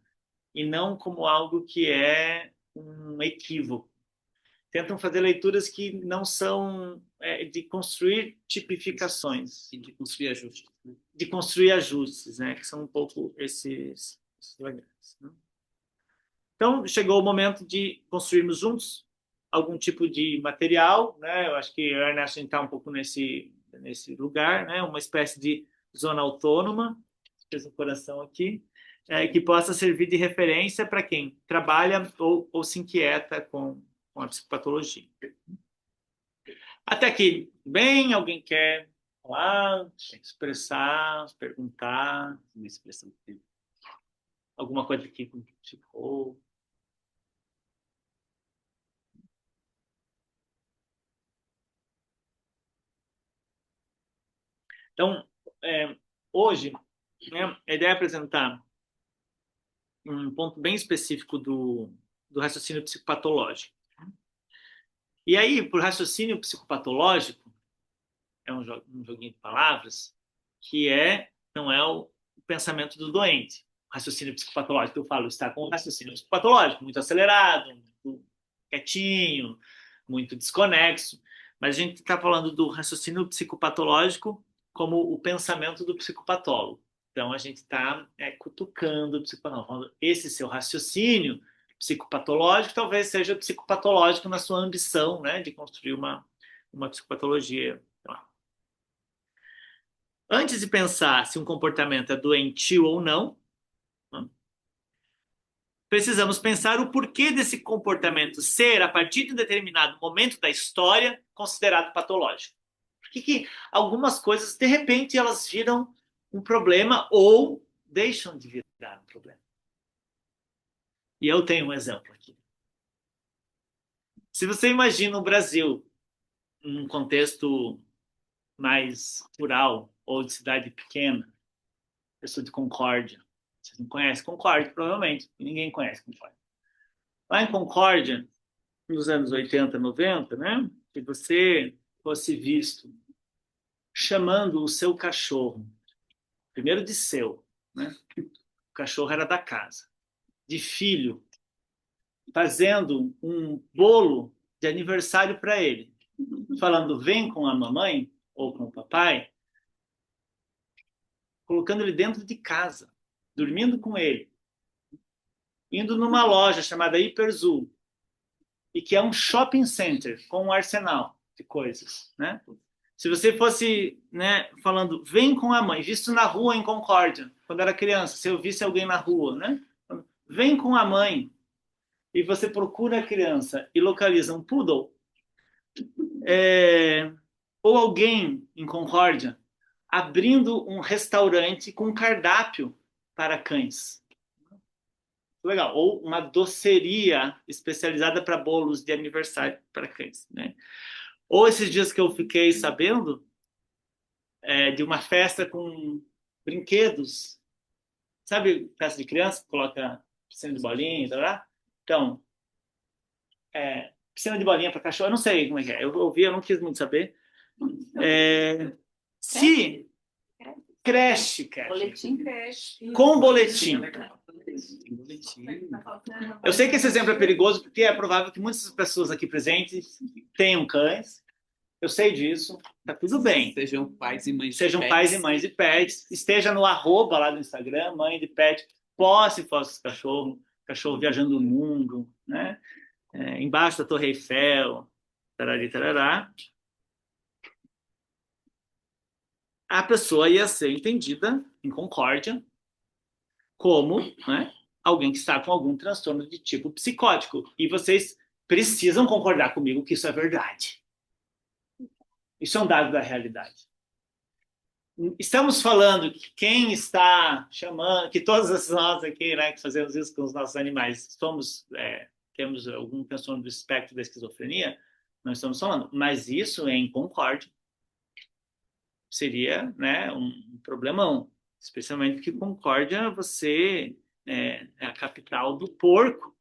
e não como algo que é um equívoco. Tentam fazer leituras que não são de construir tipificações. E de construir ajustes. Né? De construir ajustes, né? Que são um pouco esses lugares. Né? Então, chegou o momento de construirmos juntos algum tipo de material, né? Eu acho que o Ernesto está um pouco nesse lugar, né? Uma espécie de zona autônoma, fez um coração aqui, que possa servir de referência para quem trabalha ou se inquieta com a psicopatologia. Até aqui, bem, alguém quer falar, expressar, perguntar, uma expressão que alguma coisa que ficou? Então, hoje, né, a ideia é apresentar um ponto bem específico do raciocínio psicopatológico. E aí, por raciocínio psicopatológico, é um joguinho de palavras, que não é o pensamento do doente. O raciocínio psicopatológico, eu falo, está com o raciocínio psicopatológico, muito acelerado, muito quietinho, muito desconexo. Mas a gente está falando do raciocínio psicopatológico como o pensamento do psicopatólogo. Então, a gente está cutucando o psicopatólogo, falando, esse seu raciocínio psicopatológico talvez seja psicopatológico na sua ambição, né, de construir uma psicopatologia. Antes de pensar se um comportamento é doentio ou não, precisamos pensar o porquê desse comportamento ser, a partir de um determinado momento da história, considerado patológico. Por que algumas coisas, de repente, elas viram um problema ou deixam de virar um problema? E eu tenho um exemplo aqui. Se você imagina o Brasil num contexto mais rural ou de cidade pequena, eu sou de Concórdia. Vocês não conhecem Concórdia, provavelmente. Ninguém conhece Concórdia. Lá em Concórdia, nos anos 80, 90, né? Se você fosse visto chamando o seu cachorro, primeiro de seu, né? O cachorro era da casa, de filho, fazendo um bolo de aniversário para ele, falando vem com a mamãe ou com o papai, colocando ele dentro de casa, dormindo com ele, indo numa loja chamada Hiperzul, e que é um shopping center com um arsenal de coisas, né? Se você fosse, né, falando, vem com a mãe, visto na rua em Concórdia, quando era criança, se eu visse alguém na rua, né? Vem com a mãe, e você procura a criança e localiza um poodle, ou alguém em Concórdia abrindo um restaurante com cardápio para cães. Legal. Ou uma doceria especializada para bolos de aniversário para cães, né? Ou esses dias que eu fiquei sabendo de uma festa com brinquedos. Sabe, festa de criança, que coloca piscina de bolinha, tá? Então, piscina de bolinha para cachorro, eu não sei como é que é. Eu ouvi, eu não quis muito saber. Se creche, cara. Boletim creche. Com boletim. Eu sei que esse exemplo é perigoso porque é provável que muitas pessoas aqui presentes tenham cães. Eu sei disso. Tá tudo bem. Sejam pais e mães Sejam de pais pets. e mães de pets. Esteja no arroba lá do Instagram, mãe de pet. Poste fotos do cachorro viajando o mundo, né? Embaixo da Torre Eiffel, tarari, tarará. A pessoa ia ser entendida em concórdia como, né, alguém que está com algum transtorno de tipo psicótico. E vocês precisam concordar comigo que isso é verdade. Isso é um dado da realidade. Estamos falando que quem está chamando, que todas nós aqui, né, que fazemos isso com os nossos animais, temos algum transtorno do espectro da esquizofrenia, não estamos falando, mas isso em concórdia seria, né, um problemão, especialmente porque Concórdia você é a capital do porco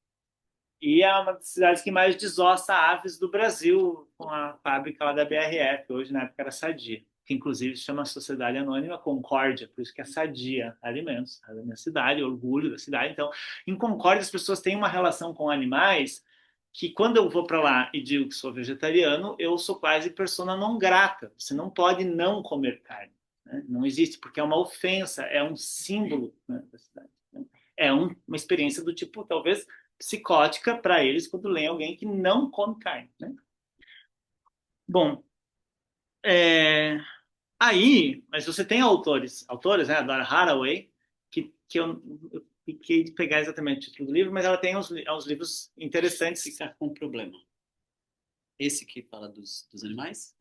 e é uma das cidades que mais desossa aves do Brasil, com a fábrica lá da BRF, hoje na época era Sadia, que inclusive se chama Sociedade Anônima Concórdia, por isso que é Sadia Alimentos, a minha cidade, orgulho da cidade. Então, em Concórdia as pessoas têm uma relação com animais que quando eu vou para lá e digo que sou vegetariano, eu sou quase persona não grata. Você não pode não comer carne. Né? Não existe, porque é uma ofensa, é um símbolo, né, da cidade. Né? Uma experiência do tipo, talvez, psicótica para eles quando leem alguém que não come carne. Né? Bom, mas você tem autores, né, a Dora Haraway, que eu fiquei de pegar exatamente o título do livro, mas ela tem uns livros interessantes. Ficar com problema. Esse que fala dos animais?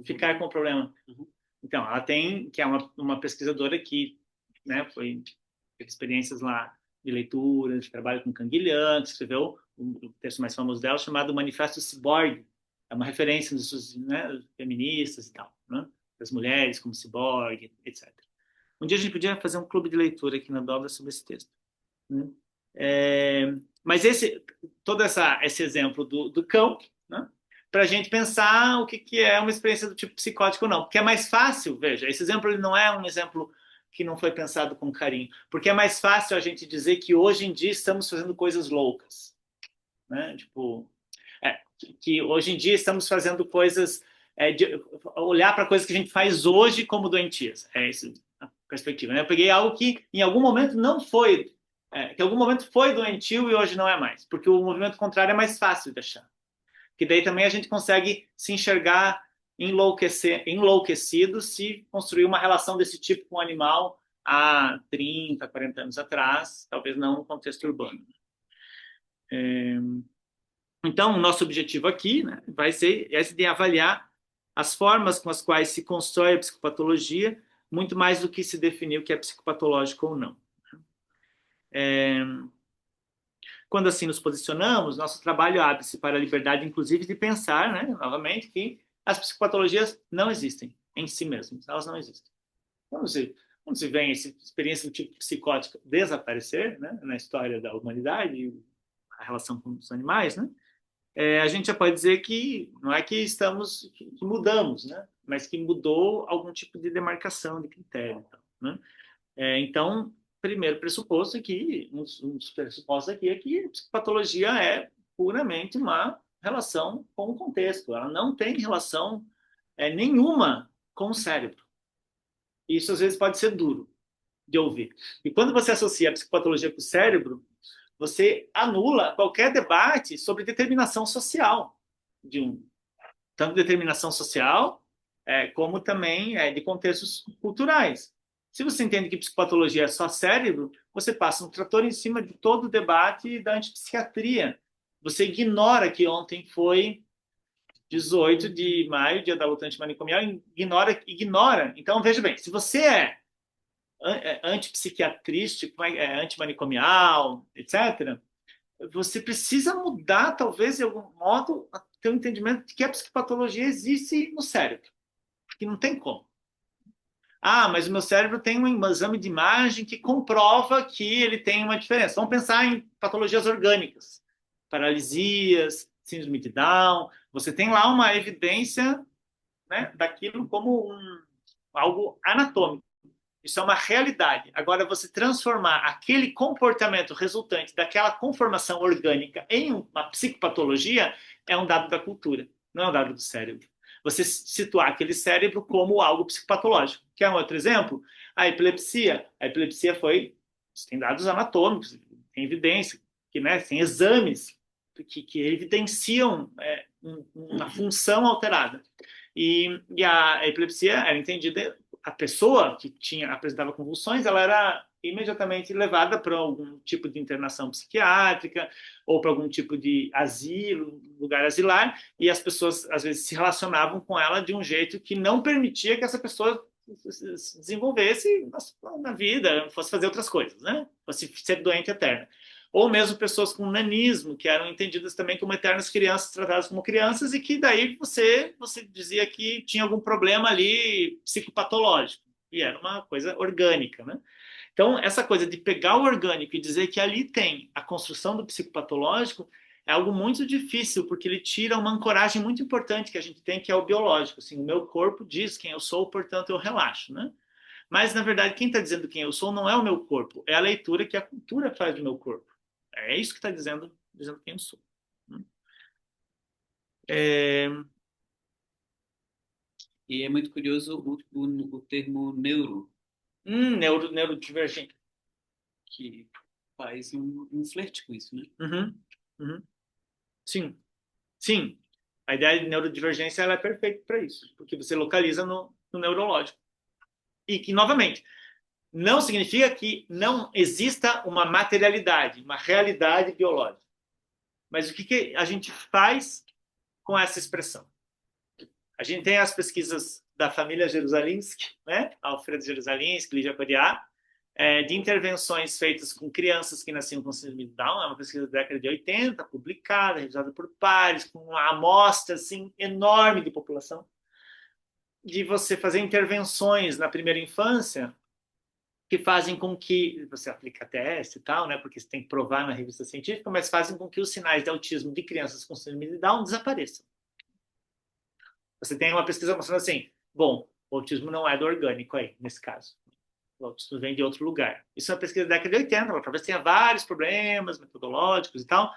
Ficar com o problema. Uhum. Então, ela tem, que é uma pesquisadora que, né, teve experiências lá de leitura, de trabalho com Canguilhem, que escreveu o texto mais famoso dela, chamado Manifesto Ciborgue. É uma referência dos, né, feministas e tal, né, das mulheres como ciborgue, etc. Um dia a gente podia fazer um clube de leitura aqui na Dobra sobre esse texto. Né? Mas todo esse exemplo do cão, né, para a gente pensar o que é uma experiência do tipo psicótico ou não. Porque é mais fácil, veja, esse exemplo ele não é um exemplo que não foi pensado com carinho, porque é mais fácil a gente dizer que hoje em dia estamos fazendo coisas loucas. Né? Tipo, que hoje em dia estamos fazendo coisas, olhar para coisas que a gente faz hoje como doentias. É isso a perspectiva. Né? Eu peguei algo que em algum momento não foi, que em algum momento foi doentio e hoje não é mais, porque o movimento contrário é mais fácil de achar. Que daí também a gente consegue se enxergar enlouquecido se construir uma relação desse tipo com o animal há 30, 40 anos atrás, talvez não no contexto urbano. Então, o nosso objetivo aqui, né, vai ser esse de avaliar as formas com as quais se constrói a psicopatologia, muito mais do que se definir o que é psicopatológico ou não. Quando assim nos posicionamos, nosso trabalho abre-se para a liberdade, inclusive, de pensar, né, novamente, que as psicopatologias não existem em si mesmas, elas não existem. Quando se vê essa experiência do tipo psicótico desaparecer, né, na história da humanidade, a relação com os animais, né, a gente já pode dizer que não é que que mudamos, né, mas que mudou algum tipo de demarcação, de critério. Né? Então, primeiro pressuposto aqui, um dos pressupostos aqui é que a psicopatologia é puramente uma relação com o contexto. Ela não tem relação nenhuma com o cérebro. Isso às vezes pode ser duro de ouvir. E quando você associa a psicopatologia com o cérebro, você anula qualquer debate sobre determinação social tanto determinação social como também de contextos culturais. Se você entende que psicopatologia é só cérebro, você passa um trator em cima de todo o debate da antipsiquiatria. Você ignora que ontem foi 18 de maio, dia da luta antimanicomial, ignora. Então, veja bem, se você é antipsiquiatrístico, antimanicomial, etc., você precisa mudar, talvez, de algum modo, o teu entendimento de que a psicopatologia existe no cérebro, porque não tem como. Ah, mas o meu cérebro tem um exame de imagem que comprova que ele tem uma diferença. Vamos pensar em patologias orgânicas, paralisias, síndrome de Down. Você tem lá uma evidência, né, daquilo como algo anatômico. Isso é uma realidade. Agora, você transformar aquele comportamento resultante daquela conformação orgânica em uma psicopatologia é um dado da cultura, não é um dado do cérebro. Você situar aquele cérebro como algo psicopatológico. Quer um outro exemplo? A epilepsia. A epilepsia foi... Tem dados anatômicos, tem evidência, que, né, tem exames que evidenciam uma função alterada. E a epilepsia era entendida, a pessoa que apresentava convulsões, ela era imediatamente levada para algum tipo de internação psiquiátrica ou para algum tipo de asilo, lugar asilar, e as pessoas às vezes se relacionavam com ela de um jeito que não permitia que essa pessoa se desenvolvesse na vida, fosse fazer outras coisas, né? Fosse ser doente eterna. Ou mesmo pessoas com nanismo, que eram entendidas também como eternas crianças, tratadas como crianças, e que daí você dizia que tinha algum problema ali psicopatológico, e era uma coisa orgânica, né? Então, essa coisa de pegar o orgânico e dizer que ali tem a construção do psicopatológico é algo muito difícil, porque ele tira uma ancoragem muito importante que a gente tem, que é o biológico. Assim, o meu corpo diz quem eu sou, portanto eu relaxo, né? Mas, na verdade, quem está dizendo quem eu sou não é o meu corpo, é a leitura que a cultura faz do meu corpo. É isso que está dizendo quem eu sou. É... E é muito curioso o termo neuro, Neurodivergente. que faz um flerte com isso, né? Uhum, uhum. Sim, sim. A ideia de neurodivergência ela é perfeita para isso, porque você localiza no neurológico. E que, novamente, não significa que não exista uma materialidade, uma realidade biológica. Mas o que a gente faz com essa expressão? A gente tem as pesquisas da família Jerusalinski, né? Alfredo Jerusalinski, Lígia Coriá, de intervenções feitas com crianças que nasciam com síndrome de Down. É uma pesquisa da década de 80, publicada, revisada por pares, com uma amostra assim, enorme de população, de você fazer intervenções na primeira infância que fazem com que você aplica teste e tal, né? Porque você tem que provar na revista científica, mas fazem com que os sinais de autismo de crianças com síndrome de Down desapareçam. Você tem uma pesquisa mostrando assim, bom, o autismo não é do orgânico aí, nesse caso. O autismo vem de outro lugar. Isso é uma pesquisa da década de 80, ela talvez tenha vários problemas metodológicos e tal,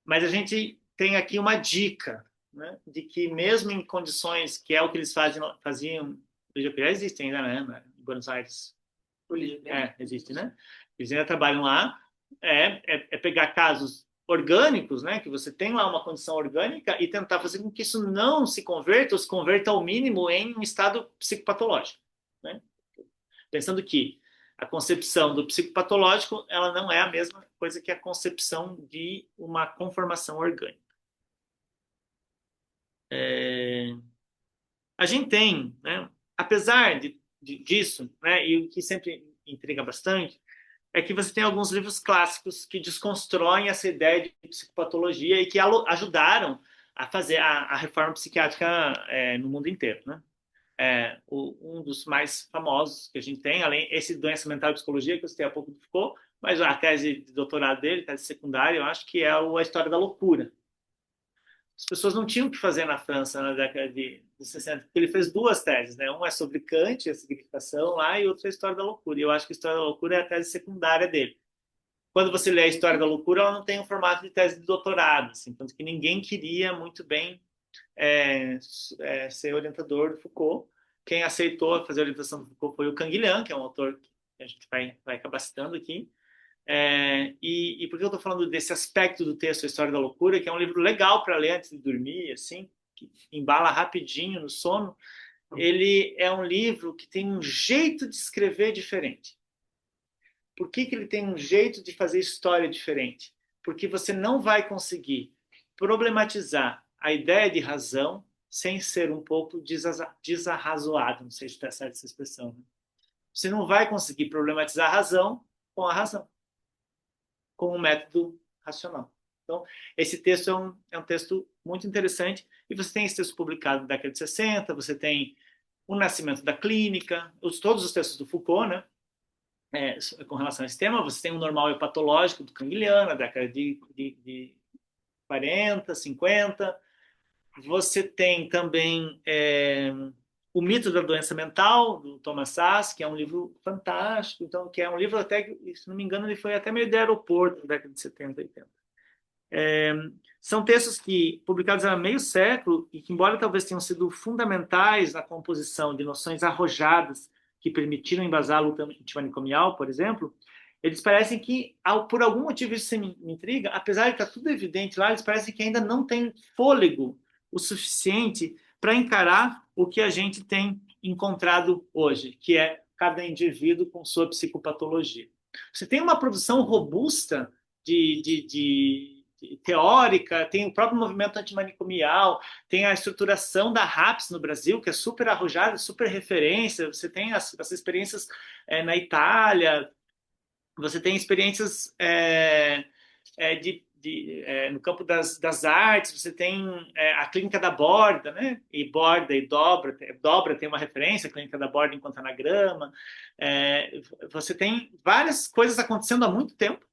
mas a gente tem aqui uma dica, né, de que mesmo em condições que é o que eles faziam, já existem ainda, né, em Buenos Aires. Existe, né? Eles ainda trabalham lá, pegar casos orgânicos, né, que você tem lá uma condição orgânica e tentar fazer com que isso não se converta ou se converta ao mínimo em um estado psicopatológico, né? Pensando que a concepção do psicopatológico ela não é a mesma coisa que a concepção de uma conformação orgânica. A gente tem, né, apesar disso, né, e o que sempre intriga bastante, é que você tem alguns livros clássicos que desconstroem essa ideia de psicopatologia e que ajudaram a fazer a reforma psiquiátrica no mundo inteiro, né? Um dos mais famosos que a gente tem, além esse doença mental e psicologia que eu citei há pouco do Foucault, mas a tese de doutorado dele, tese secundária, eu acho que é a história da loucura. As pessoas não tinham o que fazer na França na década de 60, porque ele fez duas teses, né? Uma é sobre Kant, a significação lá, e outra é a história da loucura. E eu acho que a história da loucura é a tese secundária dele. Quando você lê a história da loucura, ela não tem um formato de tese de doutorado, assim, tanto que ninguém queria muito bem ser orientador do Foucault. Quem aceitou fazer a orientação do Foucault foi o Canguilhem, que é um autor que a gente vai acabar citando aqui. E por que eu estou falando desse aspecto do texto, A História da Loucura, que é um livro legal para ler antes de dormir, assim, que embala rapidinho no sono, ele é um livro que tem um jeito de escrever diferente. Por que ele tem um jeito de fazer história diferente? Porque você não vai conseguir problematizar a ideia de razão sem ser um pouco desarrazoado. Não sei se está certa essa expressão. Né? Você não vai conseguir problematizar a razão com a razão, com um método racional. Então, esse texto é um texto muito interessante, e você tem esse texto publicado na década de 60, você tem O Nascimento da Clínica, todos os textos do Foucault, né? Com relação a esse tema, você tem o Normal e o Patológico do Canguilhana, da década de 40, 50. Você tem também O Mito da Doença Mental, do Thomas Szasz, que é um livro fantástico, então, que é um livro até, se não me engano, ele foi até meio de aeroporto na década de 70, 80. São textos que, publicados há meio século, e que, embora talvez tenham sido fundamentais na composição de noções arrojadas que permitiram embasar a luta antimanicomial, por exemplo, eles parecem que, por algum motivo isso me intriga, apesar de estar tudo evidente lá, eles parecem que ainda não têm fôlego o suficiente para encarar o que a gente tem encontrado hoje, que é cada indivíduo com sua psicopatologia. Você tem uma produção robusta de teórica, tem o próprio movimento antimanicomial, tem a estruturação da RAPS no Brasil, que é super arrojada, super referência, você tem as experiências na Itália, você tem experiências no campo das artes, você tem a clínica da Borda, né? E Borda e Dobra tem uma referência, a clínica da Borda enquanto anagrama. Você tem várias coisas acontecendo há muito tempo,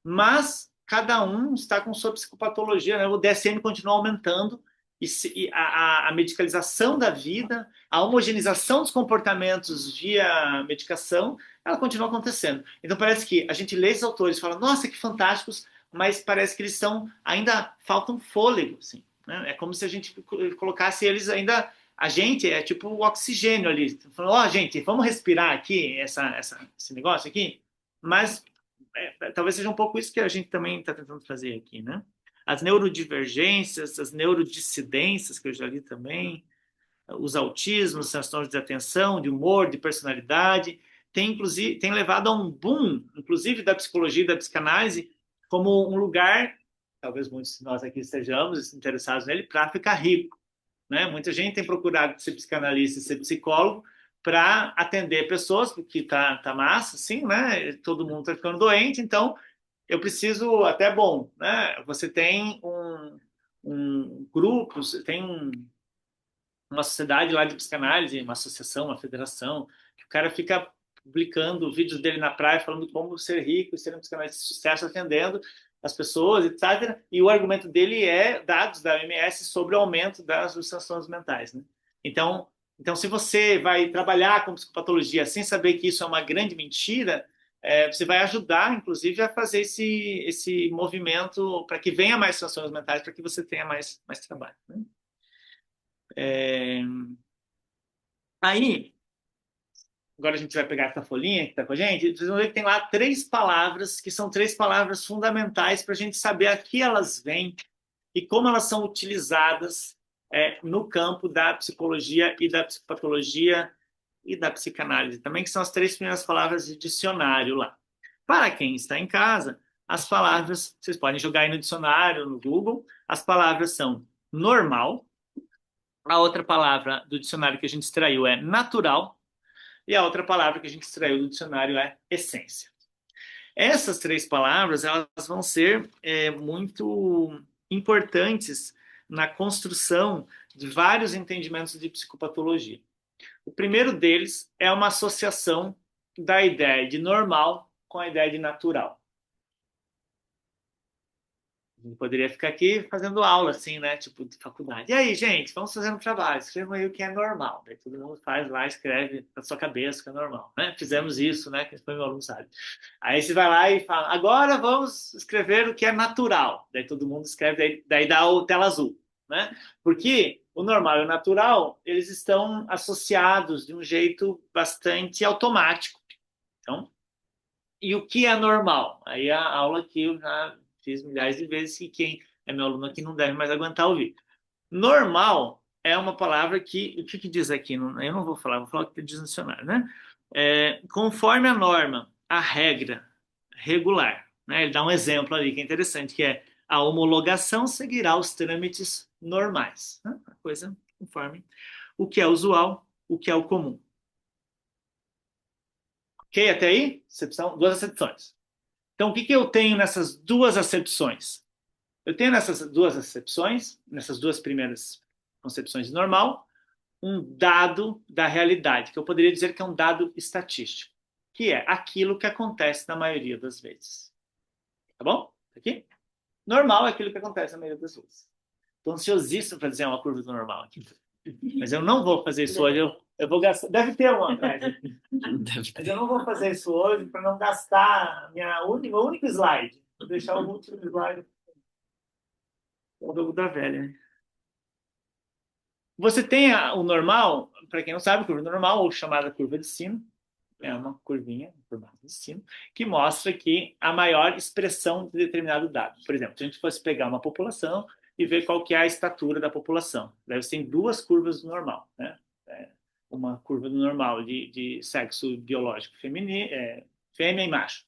mas cada um está com sua psicopatologia, né? O DSM continua aumentando e a medicalização da vida, a homogeneização dos comportamentos via medicação, ela continua acontecendo. Então parece que a gente lê esses autores e fala, nossa, que fantásticos, mas parece que eles ainda faltam fôlego, assim, né? É como se a gente colocasse eles ainda, a gente é tipo o oxigênio ali, falando, ó, gente, vamos respirar aqui esse negócio aqui, mas talvez seja um pouco isso que a gente também está tentando fazer aqui, né? As neurodivergências, as neurodissidências, que eu já li também, os autismos, transtornos de atenção, de humor, de personalidade, tem levado a um boom, inclusive da psicologia e da psicanálise, como um lugar, talvez muitos de nós aqui estejamos interessados nele, para ficar rico, né? Muita gente tem procurado ser psicanalista e ser psicólogo para atender pessoas, porque tá massa, assim, né? Todo mundo está ficando doente, então eu preciso, até bom, né? Você tem um grupo, tem uma sociedade lá de psicanálise, uma associação, uma federação, que o cara fica publicando vídeos dele na praia falando como ser rico e ser um psicanalista de sucesso atendendo as pessoas, etc. E o argumento dele é dados da OMS sobre o aumento das transtornos mentais, né? Então, se você vai trabalhar com psicopatologia sem saber que isso é uma grande mentira, você vai ajudar, inclusive, a fazer esse movimento para que venha mais transtornos mentais, para que você tenha mais trabalho, né? Aí, agora a gente vai pegar essa folhinha que está com a gente, vocês vão ver que tem lá 3 palavras, que são 3 palavras fundamentais para a gente saber a que elas vêm e como elas são utilizadas no campo da psicologia e da psicopatologia e da psicanálise também, que são as 3 primeiras palavras de dicionário lá. Para quem está em casa, as palavras, vocês podem jogar aí no dicionário, no Google, as palavras são normal, a outra palavra do dicionário que a gente extraiu é natural, e a outra palavra que a gente extraiu do dicionário é essência. Essas 3 palavras elas vão ser muito importantes na construção de vários entendimentos de psicopatologia. O primeiro deles é uma associação da ideia de normal com a ideia de natural. A gente poderia ficar aqui fazendo aula, assim, né? Tipo, de faculdade. E aí, gente, vamos fazer um trabalho. Escrevam aí o que é normal. Daí todo mundo faz lá, escreve na sua cabeça o que é normal, né? Fizemos isso, né? Que foi meu aluno sabe. Aí você vai lá e fala, agora vamos escrever o que é natural. Daí todo mundo escreve, daí dá o tela azul, né? Porque o normal e o natural, eles estão associados de um jeito bastante automático. Então, e o que é normal? Aí a aula que eu já fiz milhares de vezes e quem é meu aluno aqui não deve mais aguentar ouvir. Normal é uma palavra que, o que que diz aqui? Eu não vou falar, vou falar o que diz no dicionário, né? Conforme a norma, a regra regular, né? Ele dá um exemplo ali que é interessante, que é a homologação seguirá os trâmites normais, né? A coisa conforme o que é usual, o que é o comum. Ok, até aí? Duas acepções. Então, o que que eu tenho nessas duas acepções? Eu tenho nessas duas acepções, nessas duas primeiras concepções de normal, um dado da realidade, que eu poderia dizer que é um dado estatístico, que é aquilo que acontece na maioria das vezes. Tá bom? Aqui? Normal é aquilo que acontece na maioria das vezes. Estou ansiosíssimo para dizer uma curva do normal aqui. Mas eu não vou fazer isso hoje. Eu vou gastar. Deve ter uma atrás. Mas eu não vou fazer isso hoje para não gastar meu único slide. Vou deixar o último slide. O jogo da velha. Né? Você tem o normal, para quem não sabe, curva normal, ou chamada curva de sino, é uma curvinha, formato de sino, que mostra que a maior expressão de determinado dado. Por exemplo, se a gente fosse pegar uma população e ver qual que é a estatura da população. Daí você tem duas curvas do normal, né? Uma curva do normal de sexo biológico feminino, fêmea e macho.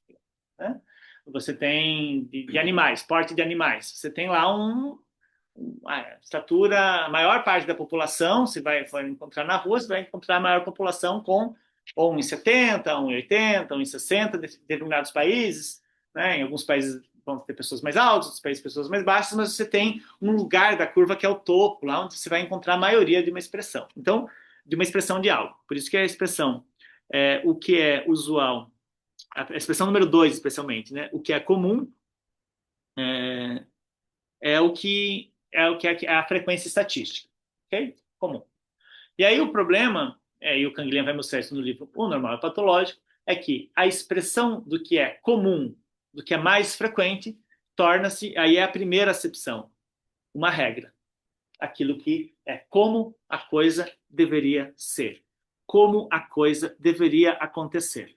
Né? Você tem de animais, porte de animais. Você tem lá a estatura, a maior parte da população, se for encontrar na rua, você vai encontrar a maior população com ou 1,70, 1,80, 1,60 de determinados países, né? Em alguns países vão ter pessoas mais altas, outros países pessoas mais baixas, mas você tem um lugar da curva que é o topo, lá onde você vai encontrar a maioria de uma expressão. Então, de uma expressão de algo. Por isso que a expressão, o que é usual, a expressão número 2, especialmente, né? O que é comum é, é o que é a frequência estatística, ok? Comum. E aí o problema, e o Canguilhem vai mostrar isso no livro O Normal é Patológico, é que a expressão do que é comum, do que é mais frequente, torna-se, aí é a primeira acepção, uma regra. Aquilo que é como a coisa deveria ser, como a coisa deveria acontecer.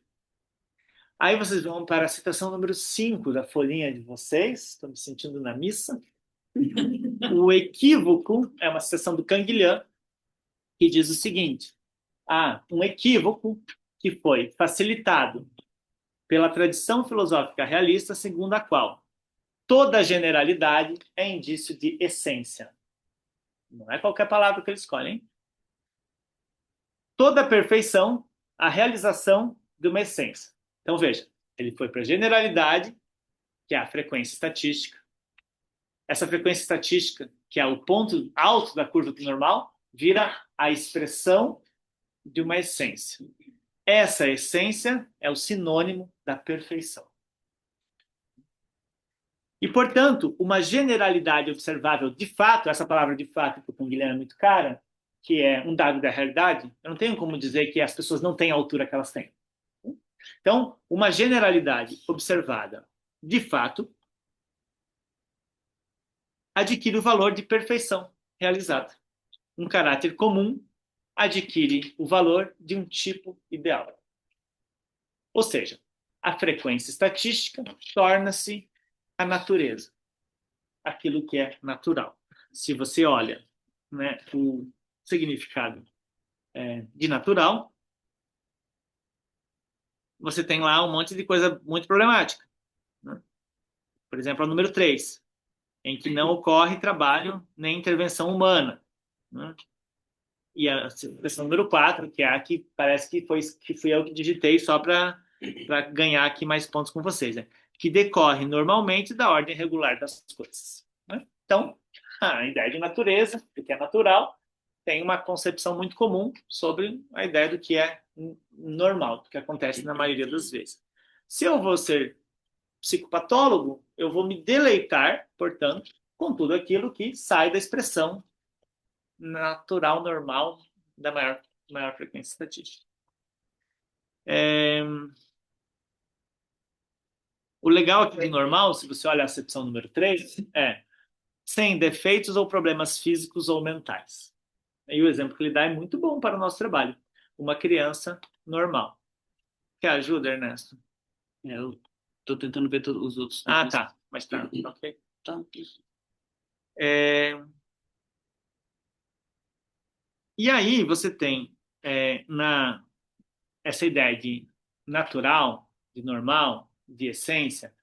Aí vocês vão para a citação número 5 da folhinha de vocês, estou me sentindo na missa. O equívoco é uma citação do Canguilhem, que diz o seguinte: há um equívoco que foi facilitado pela tradição filosófica realista, segundo a qual toda generalidade é indício de essência. Não é qualquer palavra que ele escolhe, hein? Toda perfeição, a realização de uma essência. Então, veja, ele foi para a generalidade, que é a frequência estatística. Essa frequência estatística, que é o ponto alto da curva do normal, vira a expressão de uma essência. Essa essência é o sinônimo da perfeição. E, portanto, uma generalidade observável de fato, essa palavra de fato, que o Guilherme é muito cara, que é um dado da realidade, eu não tenho como dizer que as pessoas não têm a altura que elas têm. Então, uma generalidade observada de fato adquire o valor de perfeição realizada. Um caráter comum adquire o valor de um tipo ideal. Ou seja, a frequência estatística torna-se a natureza, aquilo que é natural. Se você olha, né, o significado de natural, você tem lá um monte de coisa muito problemática. Né? Por exemplo, o número 3, em que não ocorre trabalho nem intervenção humana. Né? E a questão número 4, que é a que parece que fui eu que digitei só para ganhar aqui mais pontos com vocês, né? Que decorre normalmente da ordem regular das coisas. Né? Então, a ideia de natureza, do que é natural, tem uma concepção muito comum sobre a ideia do que é normal, do que acontece na maioria das vezes. Se eu vou ser psicopatólogo, eu vou me deleitar, portanto, com tudo aquilo que sai da expressão natural, normal, da maior frequência estatística. O legal aqui do normal, se você olha a acepção número 3, é sem defeitos ou problemas físicos ou mentais. E o exemplo que ele dá é muito bom para o nosso trabalho. Uma criança normal. Quer ajuda, Ernesto? Eu estou tentando ver todos os outros. Ah, tá. Mas tá. Ok. Tá. E aí você tem essa ideia de natural, de normal, de essência,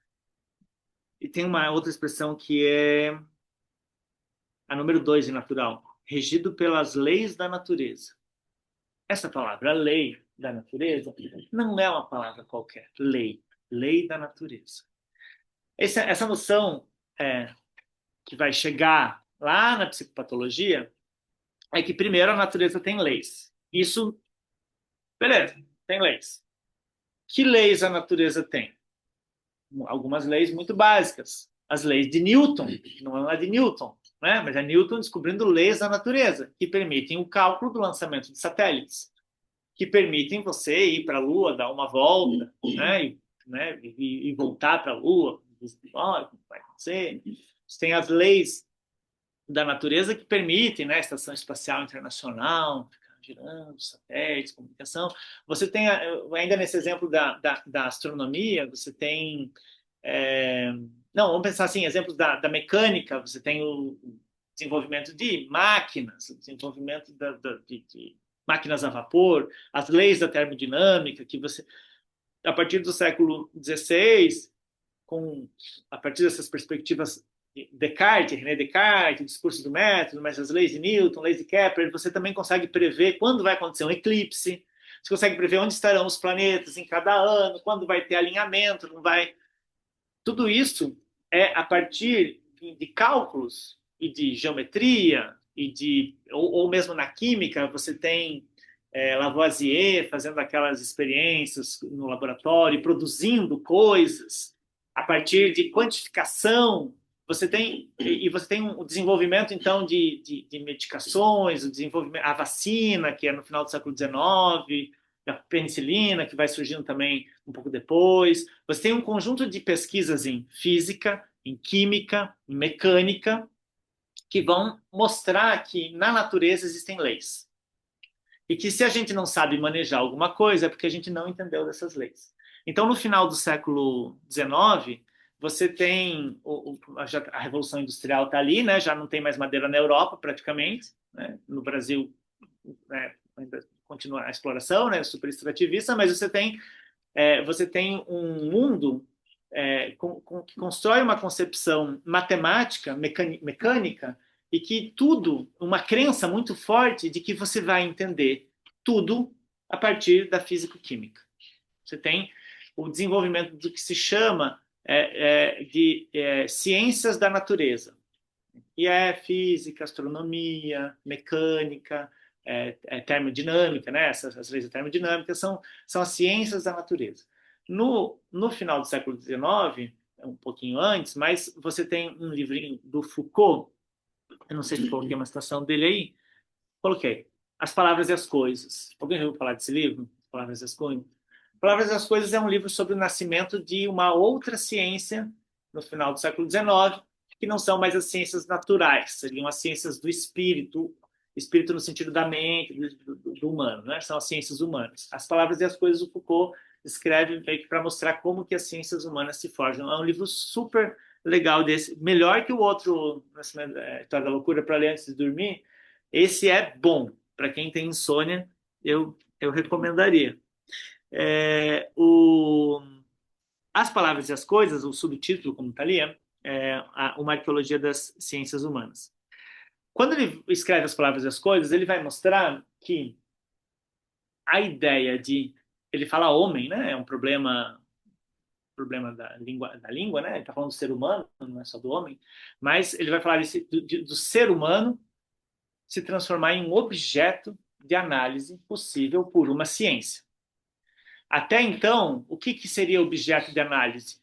e tem uma outra expressão que é a número 2 de natural, regido pelas leis da natureza. Essa palavra, lei da natureza, não é uma palavra qualquer. Lei da natureza. Essa noção que vai chegar lá na psicopatologia é que, primeiro, a natureza tem leis. Isso, beleza, tem leis. Que leis a natureza tem? Algumas leis muito básicas. As leis de Newton, não é a de Newton, né? Mas é Newton descobrindo leis da natureza, que permitem o cálculo do lançamento de satélites, que permitem você ir para a Lua, dar uma volta, e voltar para a Lua, olha como vai acontecer. Você tem as leis da natureza que permitem, né, a Estação Espacial Internacional, ficar girando, satélites, comunicação. Você tem, ainda nesse exemplo da astronomia, você tem... não, vamos pensar assim, exemplos da mecânica, você tem o desenvolvimento de máquinas, o desenvolvimento de máquinas a vapor, as leis da termodinâmica, que você, a partir do século XVI, a partir dessas perspectivas de Descartes, René Descartes, o discurso do método, mas as leis de Newton, leis de Kepler, você também consegue prever quando vai acontecer um eclipse, você consegue prever onde estarão os planetas em cada ano, quando vai ter alinhamento, não vai... Tudo isso é a partir de cálculos e de geometria, ou mesmo na química, você tem Lavoisier fazendo aquelas experiências no laboratório, produzindo coisas a partir de quantificação. Você tem o desenvolvimento então de medicações, o desenvolvimento, a vacina, que é no final do século XIX, da penicilina, que vai surgindo também um pouco depois. Você tem um conjunto de pesquisas em física, em química, em mecânica, que vão mostrar que na natureza existem leis. E que se a gente não sabe manejar alguma coisa, é porque a gente não entendeu dessas leis. Então, no final do século XIX, você tem a Revolução Industrial está ali, né? Já não tem mais madeira na Europa, praticamente. Né? No Brasil, né, ainda continua a exploração, né? Super extrativista, mas você tem um mundo que constrói uma concepção matemática, mecânica, e que tudo, uma crença muito forte de que você vai entender tudo a partir da físico-química. Você tem o desenvolvimento do que se chama de ciências da natureza. E é física, astronomia, mecânica, termodinâmica, né? As leis da termodinâmica são as ciências da natureza. No final do século XIX, um pouquinho antes, mas você tem um livrinho do Foucault, eu não sei se coloquei uma citação dele aí, coloquei, As Palavras e as Coisas. Alguém já ouviu falar desse livro? As Palavras e as Coisas? Palavras e as Coisas é um livro sobre o nascimento de uma outra ciência no final do século XIX, que não são mais as ciências naturais, seriam as ciências do espírito, espírito no sentido da mente, do humano, né? São as ciências humanas. As Palavras e as Coisas, o Foucault escreve meio que para mostrar como que as ciências humanas se forjam. É um livro super legal desse, melhor que o outro, História da Loucura, para ler antes de dormir. Esse é bom. Para quem tem insônia, eu recomendaria. As Palavras e as Coisas, o subtítulo, como está ali, uma arqueologia das ciências humanas. Quando ele escreve As Palavras e as Coisas, ele vai mostrar que a ideia de... Ele fala homem, né? É um problema da língua, né? Ele está falando do ser humano, não é só do homem. Mas ele vai falar do ser humano se transformar em um objeto de análise possível por uma ciência. Até então, o que seria objeto de análise?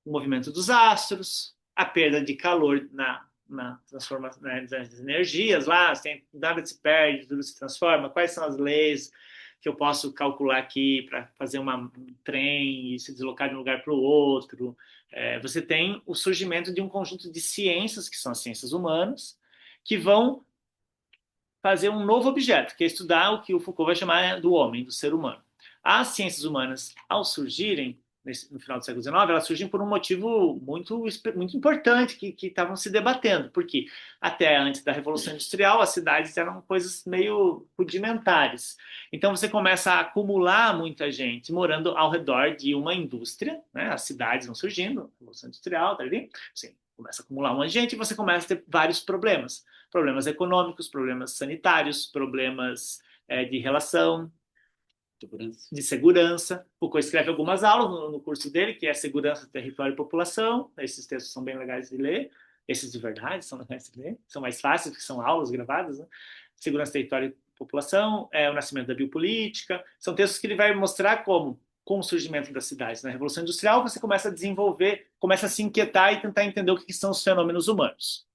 O movimento dos astros, a perda de calor na transformação, né, das energias lá, nada se perde, tudo se transforma. Quais são as leis que eu posso calcular aqui para fazer um trem e se deslocar de um lugar para o outro? Você tem o surgimento de um conjunto de ciências, que são as ciências humanas, que vão fazer um novo objeto, que é estudar o que o Foucault vai chamar do homem, do ser humano. As ciências humanas, ao surgirem, no final do século XIX, elas surgem por um motivo muito importante que estavam se debatendo, porque até antes da Revolução Industrial as cidades eram coisas meio rudimentares. Então você começa a acumular muita gente morando ao redor de uma indústria, né? As cidades vão surgindo, Revolução Industrial, tá ali? Você começa a acumular uma gente e você começa a ter vários problemas. Problemas econômicos, problemas sanitários, problemas de relação, de segurança. Foucault escreve algumas aulas no curso dele, que é Segurança, Território e População. Esses textos são bem legais de ler. Esses de verdade são legais de ler. São mais fáceis, porque são aulas gravadas. Né? Segurança, Território e População, o Nascimento da Biopolítica. São textos que ele vai mostrar como, com o surgimento das cidades na Revolução Industrial, você começa a desenvolver, começa a se inquietar e tentar entender o que são os fenômenos humanos.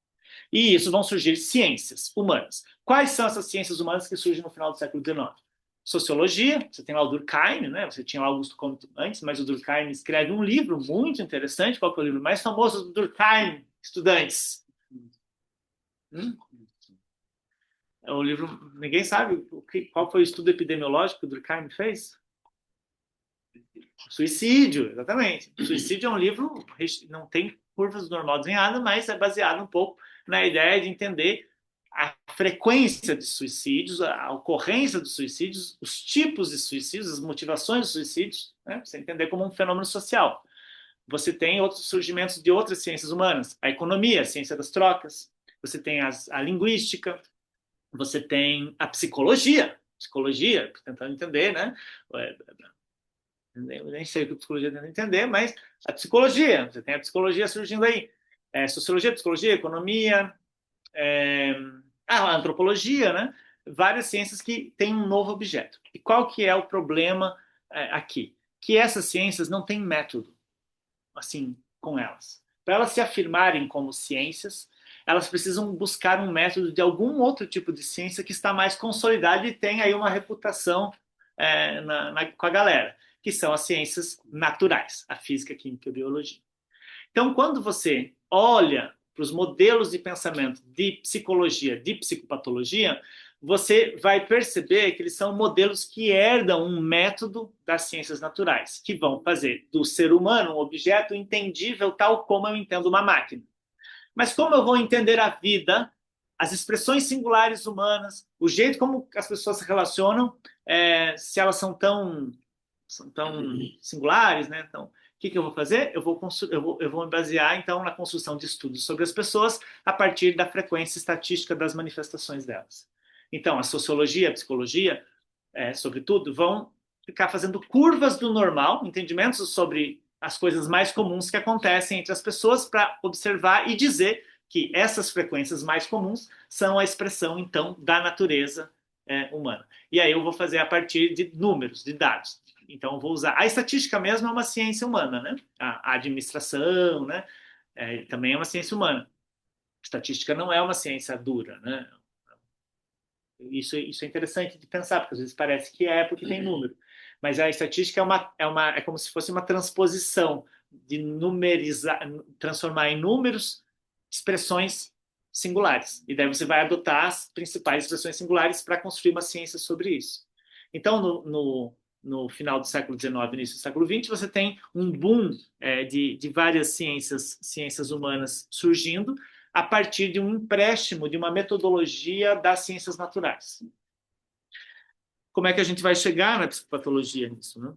E isso vão surgir ciências humanas. Quais são essas ciências humanas que surgem no final do século XIX? Sociologia, você tem lá o Durkheim, né? Você tinha lá Augusto Comte antes, mas o Durkheim escreve um livro muito interessante. Qual que é o livro mais famoso do Durkheim, estudantes? É o livro, ninguém sabe qual foi o estudo epidemiológico que o Durkheim fez? Suicídio, exatamente. Suicídio é um livro, não tem curvas normal desenhada, mas é baseado um pouco na ideia de entender a frequência de suicídios, a ocorrência dos suicídios, os tipos de suicídios, as motivações dos suicídios, né? Você entender como um fenômeno social. Você tem outros surgimentos de outras ciências humanas, a economia, a ciência das trocas, você tem a linguística, você tem a psicologia, tentando entender, né? Eu nem sei o que a psicologia tenta entender, mas a psicologia, você tem a psicologia surgindo aí, sociologia, psicologia, economia, a antropologia, né? Várias ciências que têm um novo objeto. E qual que é o problema aqui? Que essas ciências não têm método, assim, com elas. Para elas se afirmarem como ciências, elas precisam buscar um método de algum outro tipo de ciência que está mais consolidado e tem aí uma reputação com a galera, que são as ciências naturais, a física, a química e a biologia. Então, quando você olha para os modelos de pensamento de psicologia, de psicopatologia, você vai perceber que eles são modelos que herdam um método das ciências naturais, que vão fazer do ser humano um objeto entendível tal como eu entendo uma máquina. Mas como eu vou entender a vida, as expressões singulares humanas, o jeito como as pessoas se relacionam, se elas são tão singulares, né? Então, o que eu vou fazer? Eu vou me basear, então, na construção de estudos sobre as pessoas a partir da frequência estatística das manifestações delas. Então, a sociologia, a psicologia, sobretudo, vão ficar fazendo curvas do normal, entendimentos sobre as coisas mais comuns que acontecem entre as pessoas para observar e dizer que essas frequências mais comuns são a expressão, então, da natureza humana. E aí eu vou fazer a partir de números, de dados. Então, eu vou usar... A estatística mesmo é uma ciência humana, né? A administração, né? Também é uma ciência humana. Estatística não é uma ciência dura, né? Isso é interessante de pensar, porque às vezes parece que porque tem número. Mas a estatística é como se fosse uma transposição de numerizar, transformar em números expressões singulares. E daí você vai adotar as principais expressões singulares para construir uma ciência sobre isso. Então, no final do século XIX, início do século XX, você tem um boom de várias ciências humanas surgindo, a partir de um empréstimo de uma metodologia das ciências naturais. Como é que a gente vai chegar na psicopatologia nisso, né?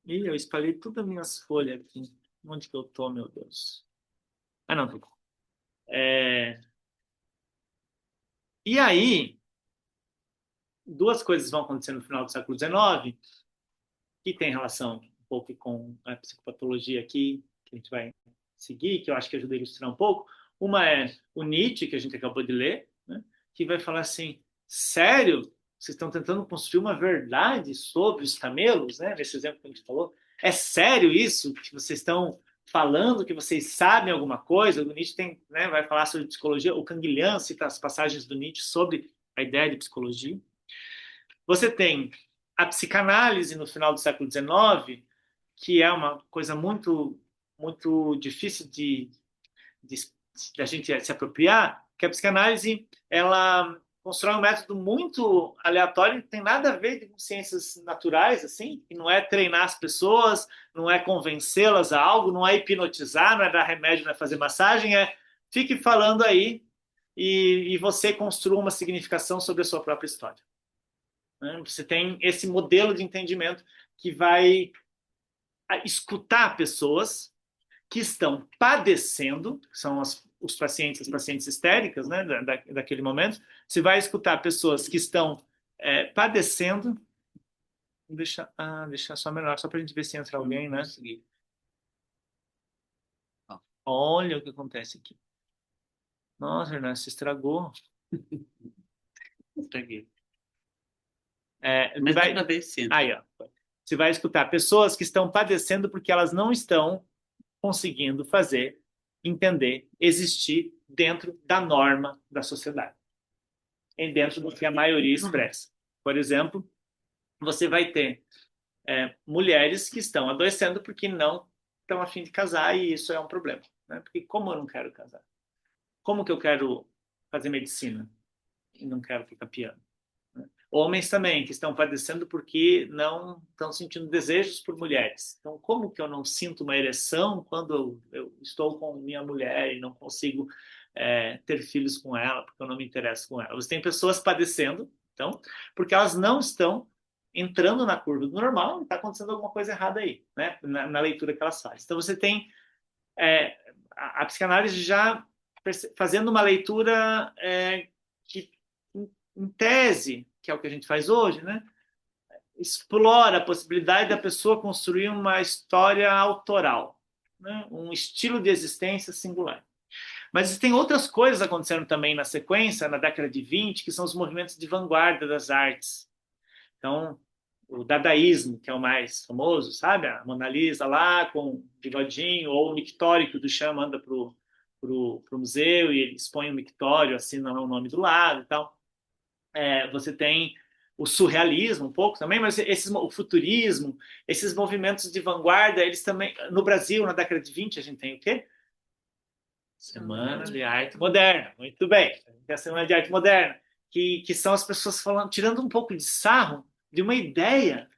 Ih, eu espalhei todas as minhas folhas aqui. Onde que eu tô, meu Deus? Ah, não, tô. E aí, duas coisas vão acontecer no final do século XIX, que tem relação um pouco com a psicopatologia aqui, que a gente vai seguir, que eu acho que ajuda a ilustrar um pouco. Uma é o Nietzsche, que a gente acabou de ler, né, que vai falar assim, sério? Vocês estão tentando construir uma verdade sobre os camelos, né? Nesse exemplo que a gente falou. É sério isso? Que vocês estão falando que vocês sabem alguma coisa? O Nietzsche vai falar sobre psicologia. O Canguilhem cita as passagens do Nietzsche sobre a ideia de psicologia. Você tem a psicanálise no final do século XIX, que é uma coisa muito, muito difícil de a gente se apropriar, que a psicanálise ela constrói um método muito aleatório, não tem nada a ver com ciências naturais, assim, e não é treinar as pessoas, não é convencê-las a algo, não é hipnotizar, não é dar remédio, não é fazer massagem, é fique falando aí e você construa uma significação sobre a sua própria história. Né? Você tem esse modelo de entendimento que vai escutar pessoas que estão padecendo, são os pacientes, as pacientes histéricas, né, daquele momento. Você vai escutar pessoas que estão padecendo. Deixar só melhor, só para a gente ver se entra alguém, né? Olha o que acontece aqui. Nossa, Ernesto, se estragou. Estraguei. Mas dá para ver sim. Aí, ó. Você vai escutar pessoas que estão padecendo porque elas não estão conseguindo fazer, entender, existir dentro da norma da sociedade, e dentro do que a maioria expressa. Por exemplo, você vai ter mulheres que estão adoecendo porque não estão a fim de casar e isso é um problema, né? Porque como eu não quero casar? Como que eu quero fazer medicina e não quero tocar piano? Homens também, que estão padecendo porque não estão sentindo desejos por mulheres. Então, como que eu não sinto uma ereção quando eu estou com minha mulher e não consigo ter filhos com ela, porque eu não me interesso com ela? Você tem pessoas padecendo, então, porque elas não estão entrando na curva do normal, está acontecendo alguma coisa errada aí, né? Na leitura que elas fazem. Então, você tem a psicanálise já fazendo uma leitura que, em tese, que é o que a gente faz hoje, né? Explora a possibilidade da pessoa construir uma história autoral, né? Um estilo de existência singular. Mas tem outras coisas acontecendo também na sequência, na década de 20, que são os movimentos de vanguarda das artes. Então, o dadaísmo, que é o mais famoso, sabe? A Mona Lisa lá com o bigodinho, ou o mictório que o Duchamp manda pro museu e ele expõe o mictório, assina o nome do lado e tal. Você tem o surrealismo um pouco também, mas o futurismo, esses movimentos de vanguarda, eles também, no Brasil, na década de 20, a gente tem o quê? Semana de Arte Moderna, muito bem. Tem a Semana de Arte Moderna, que são as pessoas falando, tirando um pouco de sarro de uma ideia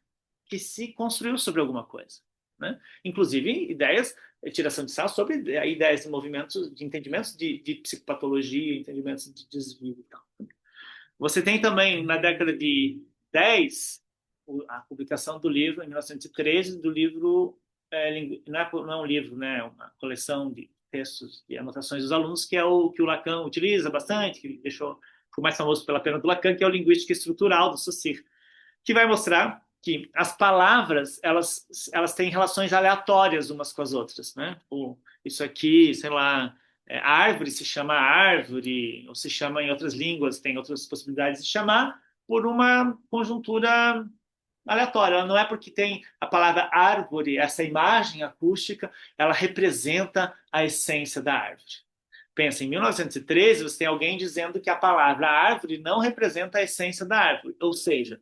que se construiu sobre alguma coisa. Né? Inclusive, tiração de sarro sobre ideias de movimentos, de entendimentos de psicopatologia, entendimentos de desvio e tal. Você tem também, na década de 10, a publicação do livro, em 1913, do livro, não é um livro, né, é uma coleção de textos e anotações dos alunos, que é o que o Lacan utiliza bastante, que ficou mais famoso pela pena do Lacan, que é o Linguística Estrutural, do Saussure, que vai mostrar que as palavras, elas têm relações aleatórias umas com as outras, né? Isso aqui, sei lá, a árvore se chama árvore, ou se chama em outras línguas, tem outras possibilidades de chamar, por uma conjuntura aleatória. Não é porque tem a palavra árvore, essa imagem acústica, ela representa a essência da árvore. Pensa, em 1913, você tem alguém dizendo que a palavra árvore não representa a essência da árvore, ou seja,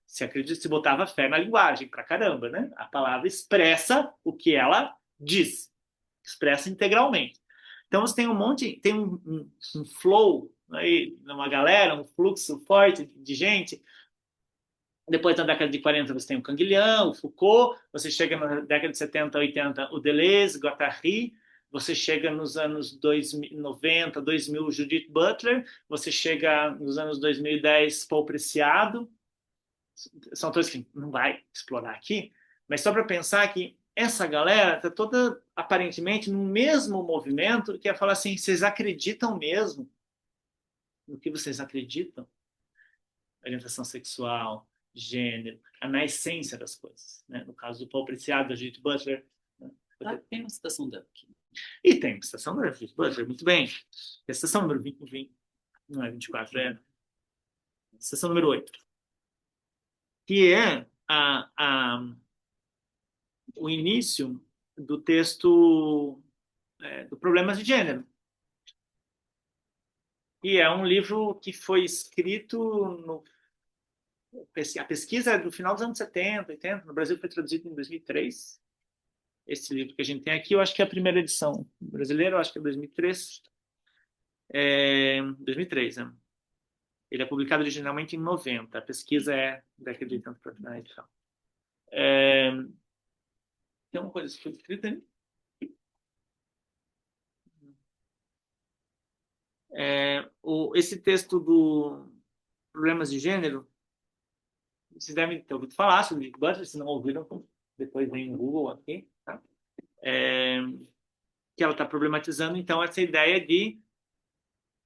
se botava fé na linguagem pra caramba, né? A palavra expressa o que ela diz, expressa integralmente. Então você tem tem um flow aí, uma galera, um fluxo forte de gente. Depois, na década de 40, você tem o Canguilhão, o Foucault. Você chega na década de 70, 80, o Deleuze, Guattari. Você chega nos anos 90, 2000, Judith Butler. Você chega nos anos 2010, Paul Preciado. São autores que não vai explorar aqui, mas só para pensar que essa galera está toda aparentemente no mesmo movimento, que é falar assim, vocês acreditam mesmo no que vocês acreditam? Orientação sexual, gênero, na essência das coisas. Né? No caso do Paul Preciado, da Judith Butler. Né? Tem uma citação dela aqui. E tem uma citação da Judith Butler, muito bem. A citação número 20, não é 24, é a citação número 8. Que é o início do texto do Problemas de Gênero. E é um livro que foi escrito a pesquisa é do final dos anos 70, 80, no Brasil foi traduzido em 2003. Esse livro que a gente tem aqui, eu acho que é a primeira edição brasileira, eu acho que é 2003. 2003, né? Ele é publicado originalmente em 90. A pesquisa é década de 80 para trás e tal. Tem uma coisa que foi escrita aí? Esse texto do Problemas de Gênero, vocês devem ter ouvido falar sobre Judith Butler, se não ouviram, depois vem no Google aqui, tá? Que ela está problematizando, então, essa ideia de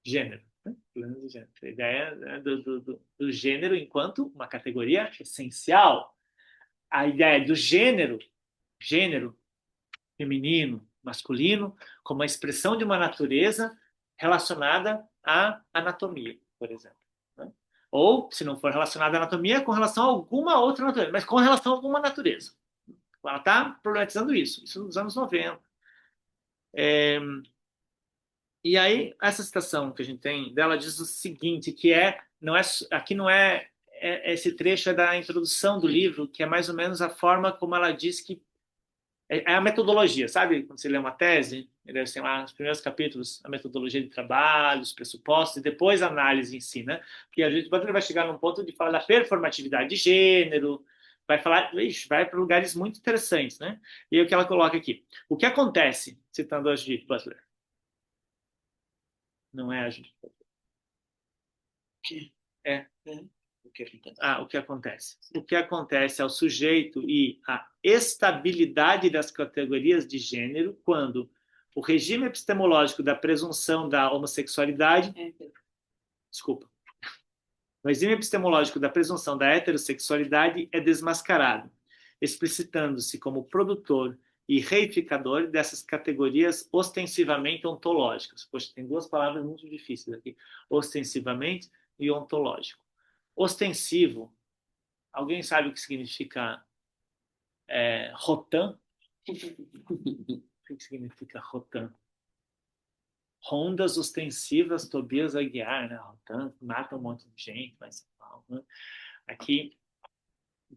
gênero. Né? Problemas de gênero. A ideia, né, do gênero enquanto uma categoria essencial. A ideia do gênero feminino, masculino, como a expressão de uma natureza relacionada à anatomia, por exemplo. Né? Ou, se não for relacionada à anatomia, com relação a alguma outra natureza, mas com relação a alguma natureza. Ela está problematizando isso nos anos 90. E aí, essa citação que a gente tem dela diz o seguinte, que aqui não é, esse trecho é da introdução do livro, que é mais ou menos a forma como ela diz que é a metodologia, sabe? Quando você lê uma tese, ele tem lá os primeiros capítulos, a metodologia de trabalho, os pressupostos, e depois a análise em si, né? Porque a gente vai chegar num ponto de falar da performatividade de gênero, vai falar, vai para lugares muito interessantes, né? E aí o que ela coloca aqui. O que acontece, citando a Judith Butler, não é a Judith Butler. O que acontece? O que acontece ao sujeito e a estabilidade das categorias de gênero quando o regime epistemológico da presunção da homossexualidade... Desculpa. O regime epistemológico da presunção da heterossexualidade é desmascarado, explicitando-se como produtor e reificador dessas categorias ostensivamente ontológicas. Poxa, tem duas palavras muito difíceis aqui. Ostensivamente e ontológico. Ostensivo. Alguém sabe o que significa rotan? O que significa rotan? Rondas ostensivas, Tobias Aguiar, né? Rotan, mata um monte de gente, mas né? Aqui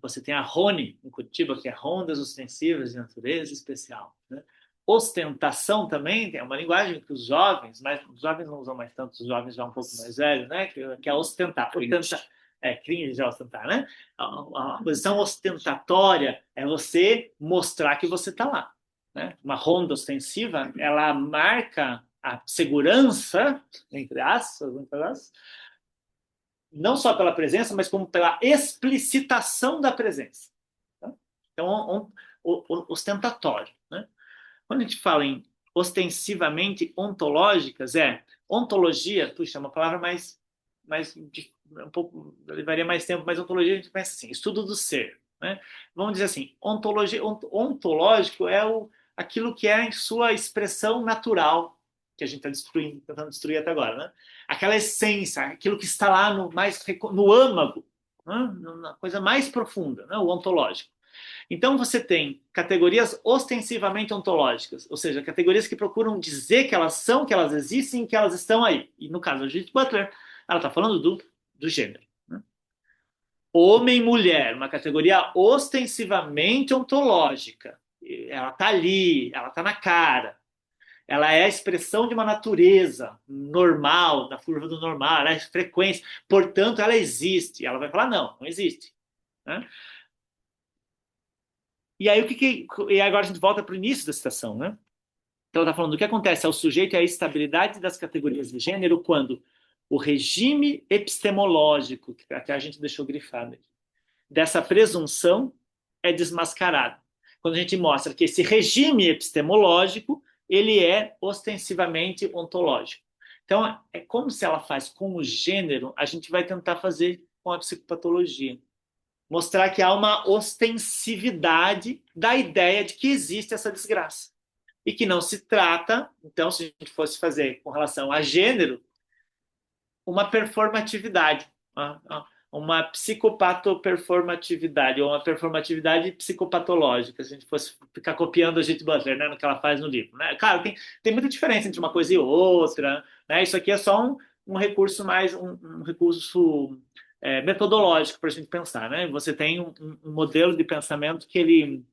você tem a Rony, em Curitiba, que é rondas ostensivas de natureza especial. Né? Ostentação também é uma linguagem que os jovens, mas os jovens não usam mais tanto, os jovens já um pouco mais velhos, né? Que é ostentar. Cringe já ostentar, né? A posição ostentatória é você mostrar que você está lá. Né? Uma ronda ostensiva, ela marca a segurança, entre aspas, não só pela presença, mas como pela explicitação da presença. Tá? Então, ostentatório. Né? Quando a gente fala em ostensivamente ontológicas, ontologia, puxa, é uma palavra mais um pouco, levaria mais tempo, mas ontologia a gente pensa assim, estudo do ser. Né? Vamos dizer assim, ontológico é aquilo que é em sua expressão natural, que a gente está tentando destruir até agora, né? Aquela essência, aquilo que está lá no âmago, né? Na coisa mais profunda, né? O ontológico. Então você tem categorias ostensivamente ontológicas, ou seja, categorias que procuram dizer que elas são, que elas existem, que elas estão aí. E no caso da Judith Butler, ela está falando do gênero. Né? Homem e mulher, uma categoria ostensivamente ontológica. Ela está ali, ela está na cara. Ela é a expressão de uma natureza normal, da curva do normal, ela é frequência, portanto, ela existe. Ela vai falar, não existe. Né? E aí, e agora a gente volta para o início da citação, né? Então, ela está falando do que acontece ao sujeito é a estabilidade das categorias de gênero quando o regime epistemológico, que até a gente deixou grifado aqui, dessa presunção é desmascarado. Quando a gente mostra que esse regime epistemológico ele é ostensivamente ontológico. Então, é como se ela faz com o gênero, a gente vai tentar fazer com a psicopatologia. Mostrar que há uma ostensividade da ideia de que existe essa desgraça. E que não se trata, então, se a gente fosse fazer com relação a gênero, uma performatividade, uma psicopatoperformatividade, ou uma performatividade psicopatológica, se a gente fosse ficar copiando a Judith Butler, né, no que ela faz no livro. Né? Claro, tem muita diferença entre uma coisa e outra. Né? Isso aqui é só um recurso mais, um recurso metodológico para a gente pensar. Né? Você tem um modelo de pensamento que ele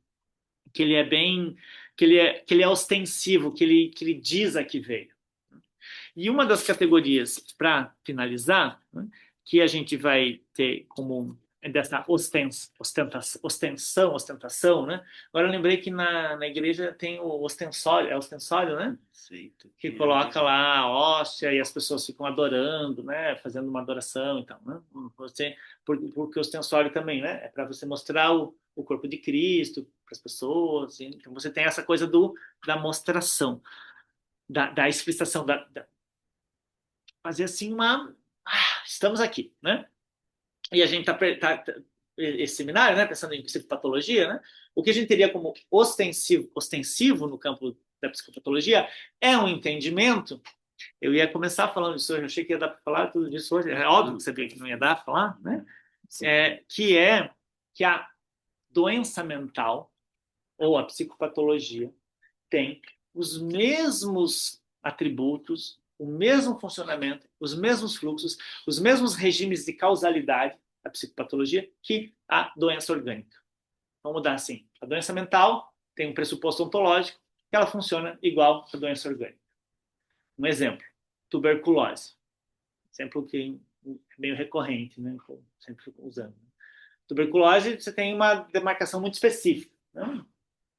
é bem... que ele é ostensivo, que ele diz a que veio. E uma das categorias, para finalizar, né, que a gente vai ter como dessa ostentação, né? Agora eu lembrei que na igreja tem o ostensório, é ostensório, né? Que coloca lá a hóstia e as pessoas ficam adorando, né? Fazendo uma adoração e tal, né? Porque o ostensório também, né? É para você mostrar o corpo de Cristo para as pessoas. Então você tem essa coisa da mostração, da explicitação, fazer assim estamos aqui, né? E a gente esse seminário, né, pensando em psicopatologia, né, o que a gente teria como ostensivo no campo da psicopatologia é um entendimento. Eu ia começar falando isso hoje, eu achei que ia dar para falar tudo disso hoje, é óbvio que você sabia que não ia dar para falar, né? Que a doença mental ou a psicopatologia tem os mesmos atributos, o mesmo funcionamento, os mesmos fluxos, os mesmos regimes de causalidade da psicopatologia que a doença orgânica. Vamos mudar assim. A doença mental tem um pressuposto ontológico que ela funciona igual à doença orgânica. Um exemplo, tuberculose. Exemplo que é meio recorrente, né? Eu sempre fico usando. Tuberculose, você tem uma demarcação muito específica. Né?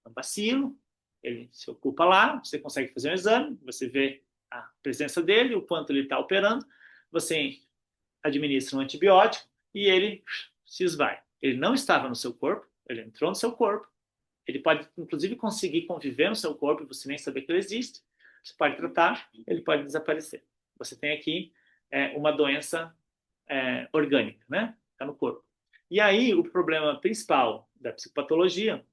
Um bacilo, ele se ocupa lá, você consegue fazer um exame, você vê a presença dele, o quanto ele está operando, você administra um antibiótico e ele se esvai. Ele não estava no seu corpo, ele entrou no seu corpo, ele pode, inclusive, conseguir conviver no seu corpo e você nem saber que ele existe. Você pode tratar, ele pode desaparecer. Você tem aqui uma doença orgânica, né? Está no corpo. E aí, o problema principal da psicopatologia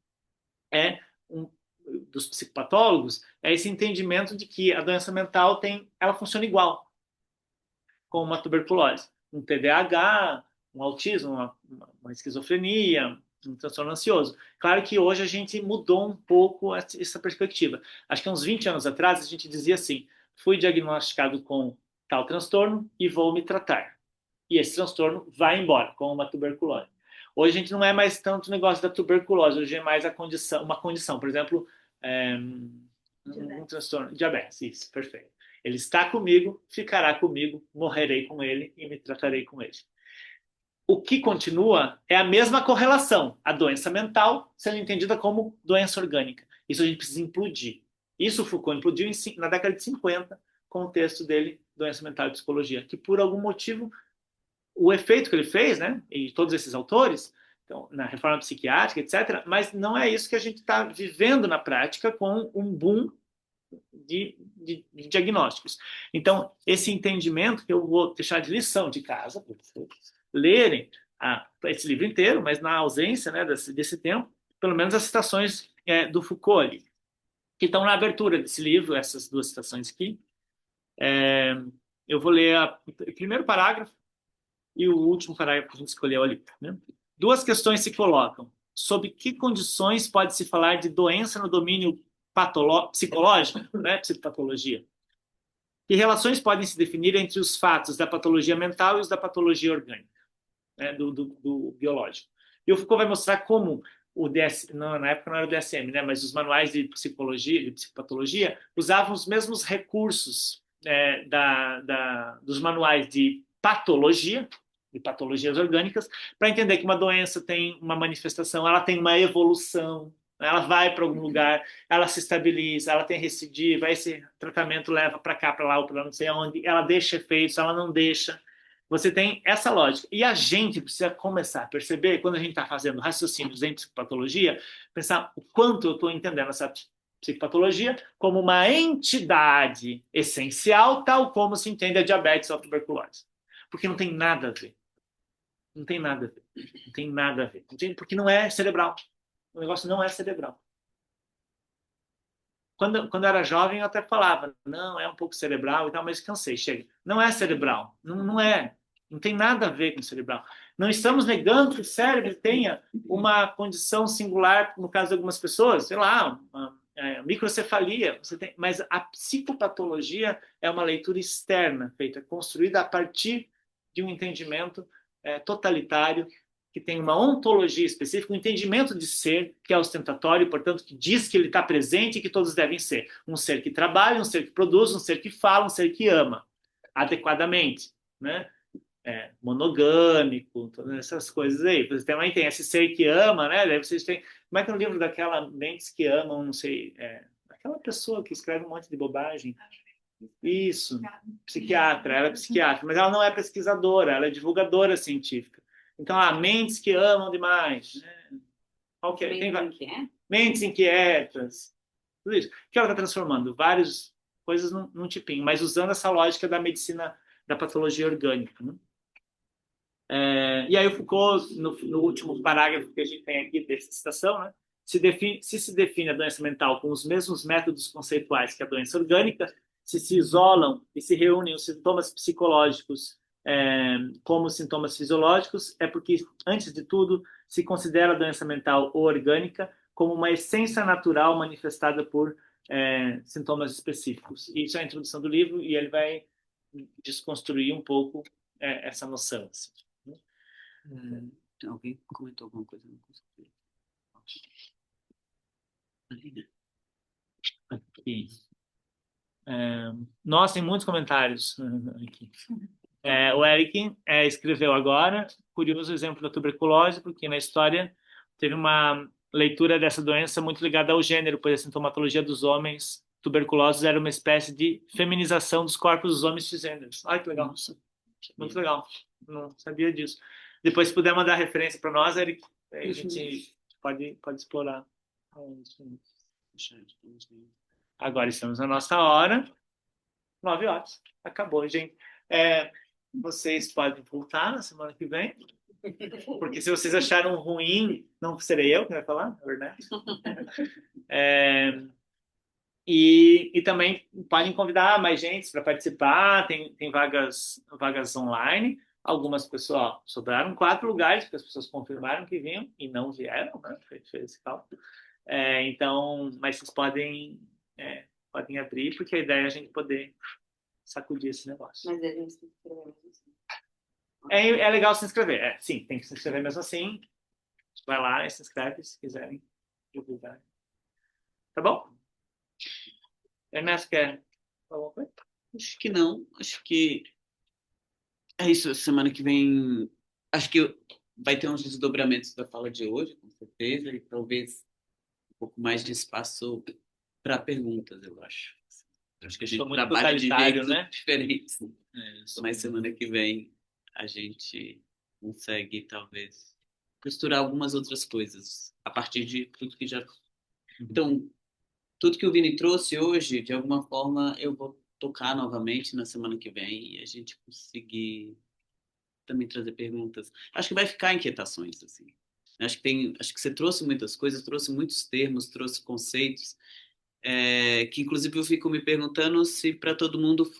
dos psicopatólogos é esse entendimento de que a doença mental ela funciona igual com uma tuberculose, um TDAH, um autismo, uma esquizofrenia, um transtorno ansioso. Claro que hoje a gente mudou um pouco essa perspectiva. Acho que uns 20 anos atrás a gente dizia assim: fui diagnosticado com tal transtorno e vou me tratar. E esse transtorno vai embora, como uma tuberculose. Hoje a gente não é mais tanto o negócio da tuberculose, hoje é mais uma condição, por exemplo, um transtorno, diabetes, isso, perfeito. Ele está comigo, ficará comigo, morrerei com ele e me tratarei com ele. O que continua é a mesma correlação, a doença mental sendo entendida como doença orgânica. Isso a gente precisa implodir. Isso Foucault implodiu na década de 50, com o texto dele, Doença Mental e Psicologia, que por algum motivo o efeito que ele fez, né, e todos esses autores, então, na reforma psiquiátrica, etc., mas não é isso que a gente está vivendo na prática com um boom de diagnósticos. Então, esse entendimento que eu vou deixar de lição de casa, para vocês lerem esse livro inteiro, mas na ausência, né, desse tempo, pelo menos as citações do Foucault ali, que estão na abertura desse livro, essas duas citações aqui. Eu vou ler o primeiro parágrafo e o último parágrafo que a gente escolheu ali. Né? Duas questões se colocam. Sob que condições pode-se falar de doença no domínio psicológico, né? Psicopatologia? Que relações podem se definir entre os fatos da patologia mental e os da patologia orgânica, né? do biológico? E o Foucault vai mostrar como na época não era o DSM, né? Mas os manuais de psicologia, de psicopatologia, usavam os mesmos recursos dos manuais de patologia, de patologias orgânicas, para entender que uma doença tem uma manifestação, ela tem uma evolução, ela vai para algum lugar, ela se estabiliza, ela tem recidiva, esse tratamento leva para cá, para lá, ou para não sei onde, ela deixa efeitos, ela não deixa. Você tem essa lógica. E a gente precisa começar a perceber, quando a gente está fazendo raciocínios em psicopatologia, pensar o quanto eu estou entendendo essa psicopatologia como uma entidade essencial, tal como se entende a diabetes ou a tuberculose. Porque não tem nada a ver. Não tem nada a ver. Não tem nada a ver. Porque não é cerebral. O negócio não é cerebral. Quando eu era jovem, eu até falava, não, é um pouco cerebral e tal, mas cansei, chega. Não é cerebral. Não é. Não tem nada a ver com cerebral. Não estamos negando que o cérebro tenha uma condição singular, no caso de algumas pessoas, sei lá, microcefalia, mas a psicopatologia é uma leitura externa, feita, construída a partir de um entendimento totalitário, que tem uma ontologia específica, um entendimento de ser que é ostentatório, portanto, que diz que ele está presente e que todos devem ser. Um ser que trabalha, um ser que produz, um ser que fala, um ser que ama adequadamente, né? monogâmico, todas essas coisas aí. Você também tem esse ser que ama, né? Daí vocês têm... Como é que é o livro daquela Mentes que Amam, não sei... aquela pessoa que escreve um monte de bobagem. Isso, psiquiatra, ela é psiquiatra, mas ela não é pesquisadora, ela é divulgadora científica. Então, mentes que amam demais. Né? Qual que é? Mentes inquietas. Tudo isso. Que ela está transformando várias coisas num tipinho, mas usando essa lógica da medicina, da patologia orgânica. Né? E aí o Foucault, no último parágrafo que a gente tem aqui dessa citação, né, se define a doença mental com os mesmos métodos conceituais que a doença orgânica, se isolam e se reúnem os sintomas psicológicos como sintomas fisiológicos, é porque, antes de tudo, se considera a doença mental ou orgânica como uma essência natural manifestada por sintomas específicos. E isso é a introdução do livro, e ele vai desconstruir um pouco essa noção. Assim. Alguém comentou alguma coisa? Não consegui. Aqui. Nossa, tem muitos comentários aqui. O Eric escreveu agora, curioso exemplo da tuberculose, porque na história teve uma leitura dessa doença muito ligada ao gênero, pois a sintomatologia dos homens tuberculosos era uma espécie de feminização dos corpos dos homens cisgêneros. Ai, que legal. Nossa, muito legal. Não sabia disso. Depois, se puder mandar referência para nós, Eric, a gente pode explorar. Agora estamos na nossa hora. 9 horas. Acabou, gente. Vocês podem voltar na semana que vem. Porque se vocês acharam ruim, não serei eu que vai falar, na verdade. E também podem convidar mais gente para participar. Tem vagas online. Algumas pessoas, sobraram 4 lugares, porque as pessoas confirmaram que vinham e não vieram, né? Fez esse cálculo. Então, mas vocês podem abrir, porque a ideia é a gente poder sacudir esse negócio. Mas a gente se inscreveu mesmo assim. É legal se inscrever. Sim, tem que se inscrever mesmo assim. Vai lá e se inscreve se quiserem divulgar. Tá bom? Ernesto, quer falar alguma coisa? Acho que não. Acho que é isso. Semana que vem, acho que vai ter uns desdobramentos da fala de hoje, com certeza, e talvez um pouco mais de espaço para perguntas, eu acho. Acho que a gente trabalha de jeitos diferentes. Mas semana que vem a gente consegue, talvez, costurar algumas outras coisas a partir de tudo que já... Então, tudo que o Vini trouxe hoje, de alguma forma, eu vou tocar novamente na semana que vem e a gente conseguir também trazer perguntas. Acho que vai ficar inquietações, assim. Acho que você trouxe muitas coisas, trouxe muitos termos, trouxe conceitos, que inclusive eu fico me perguntando se para todo mundo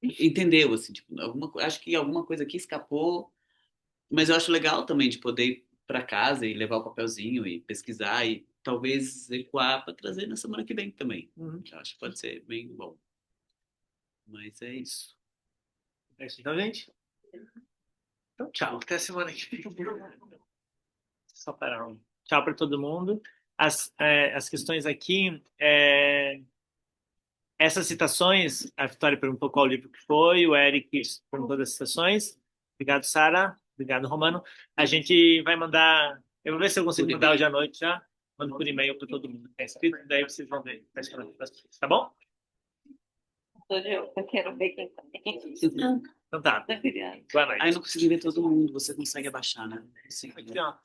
entendeu, assim, tipo, acho que alguma coisa aqui escapou, mas eu acho legal também de poder ir para casa e levar o papelzinho e pesquisar e talvez ecoar para trazer na semana que vem também. Eu acho que pode ser bem bom. Mas é isso. É isso então, gente. Então, tchau. Até a semana que vem. Só para tchau para todo mundo. As questões aqui... essas citações, a Vitória perguntou qual livro que foi, o Eric perguntou das citações. Obrigado, Sara. Obrigado, Romano. A gente vai mandar... Eu vou ver se eu consigo mandar hoje à noite já. Mando por e-mail para todo mundo que está inscrito, daí vocês vão ver. Tá bom? Eu quero ver quem tá. Então tá. Boa noite. Aí não consegui ver todo mundo. Você consegue abaixar, né? Sim. Aqui, ó.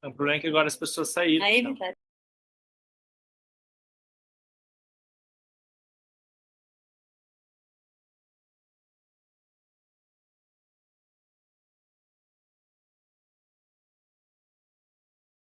O problema é que agora as pessoas saíram. Aí,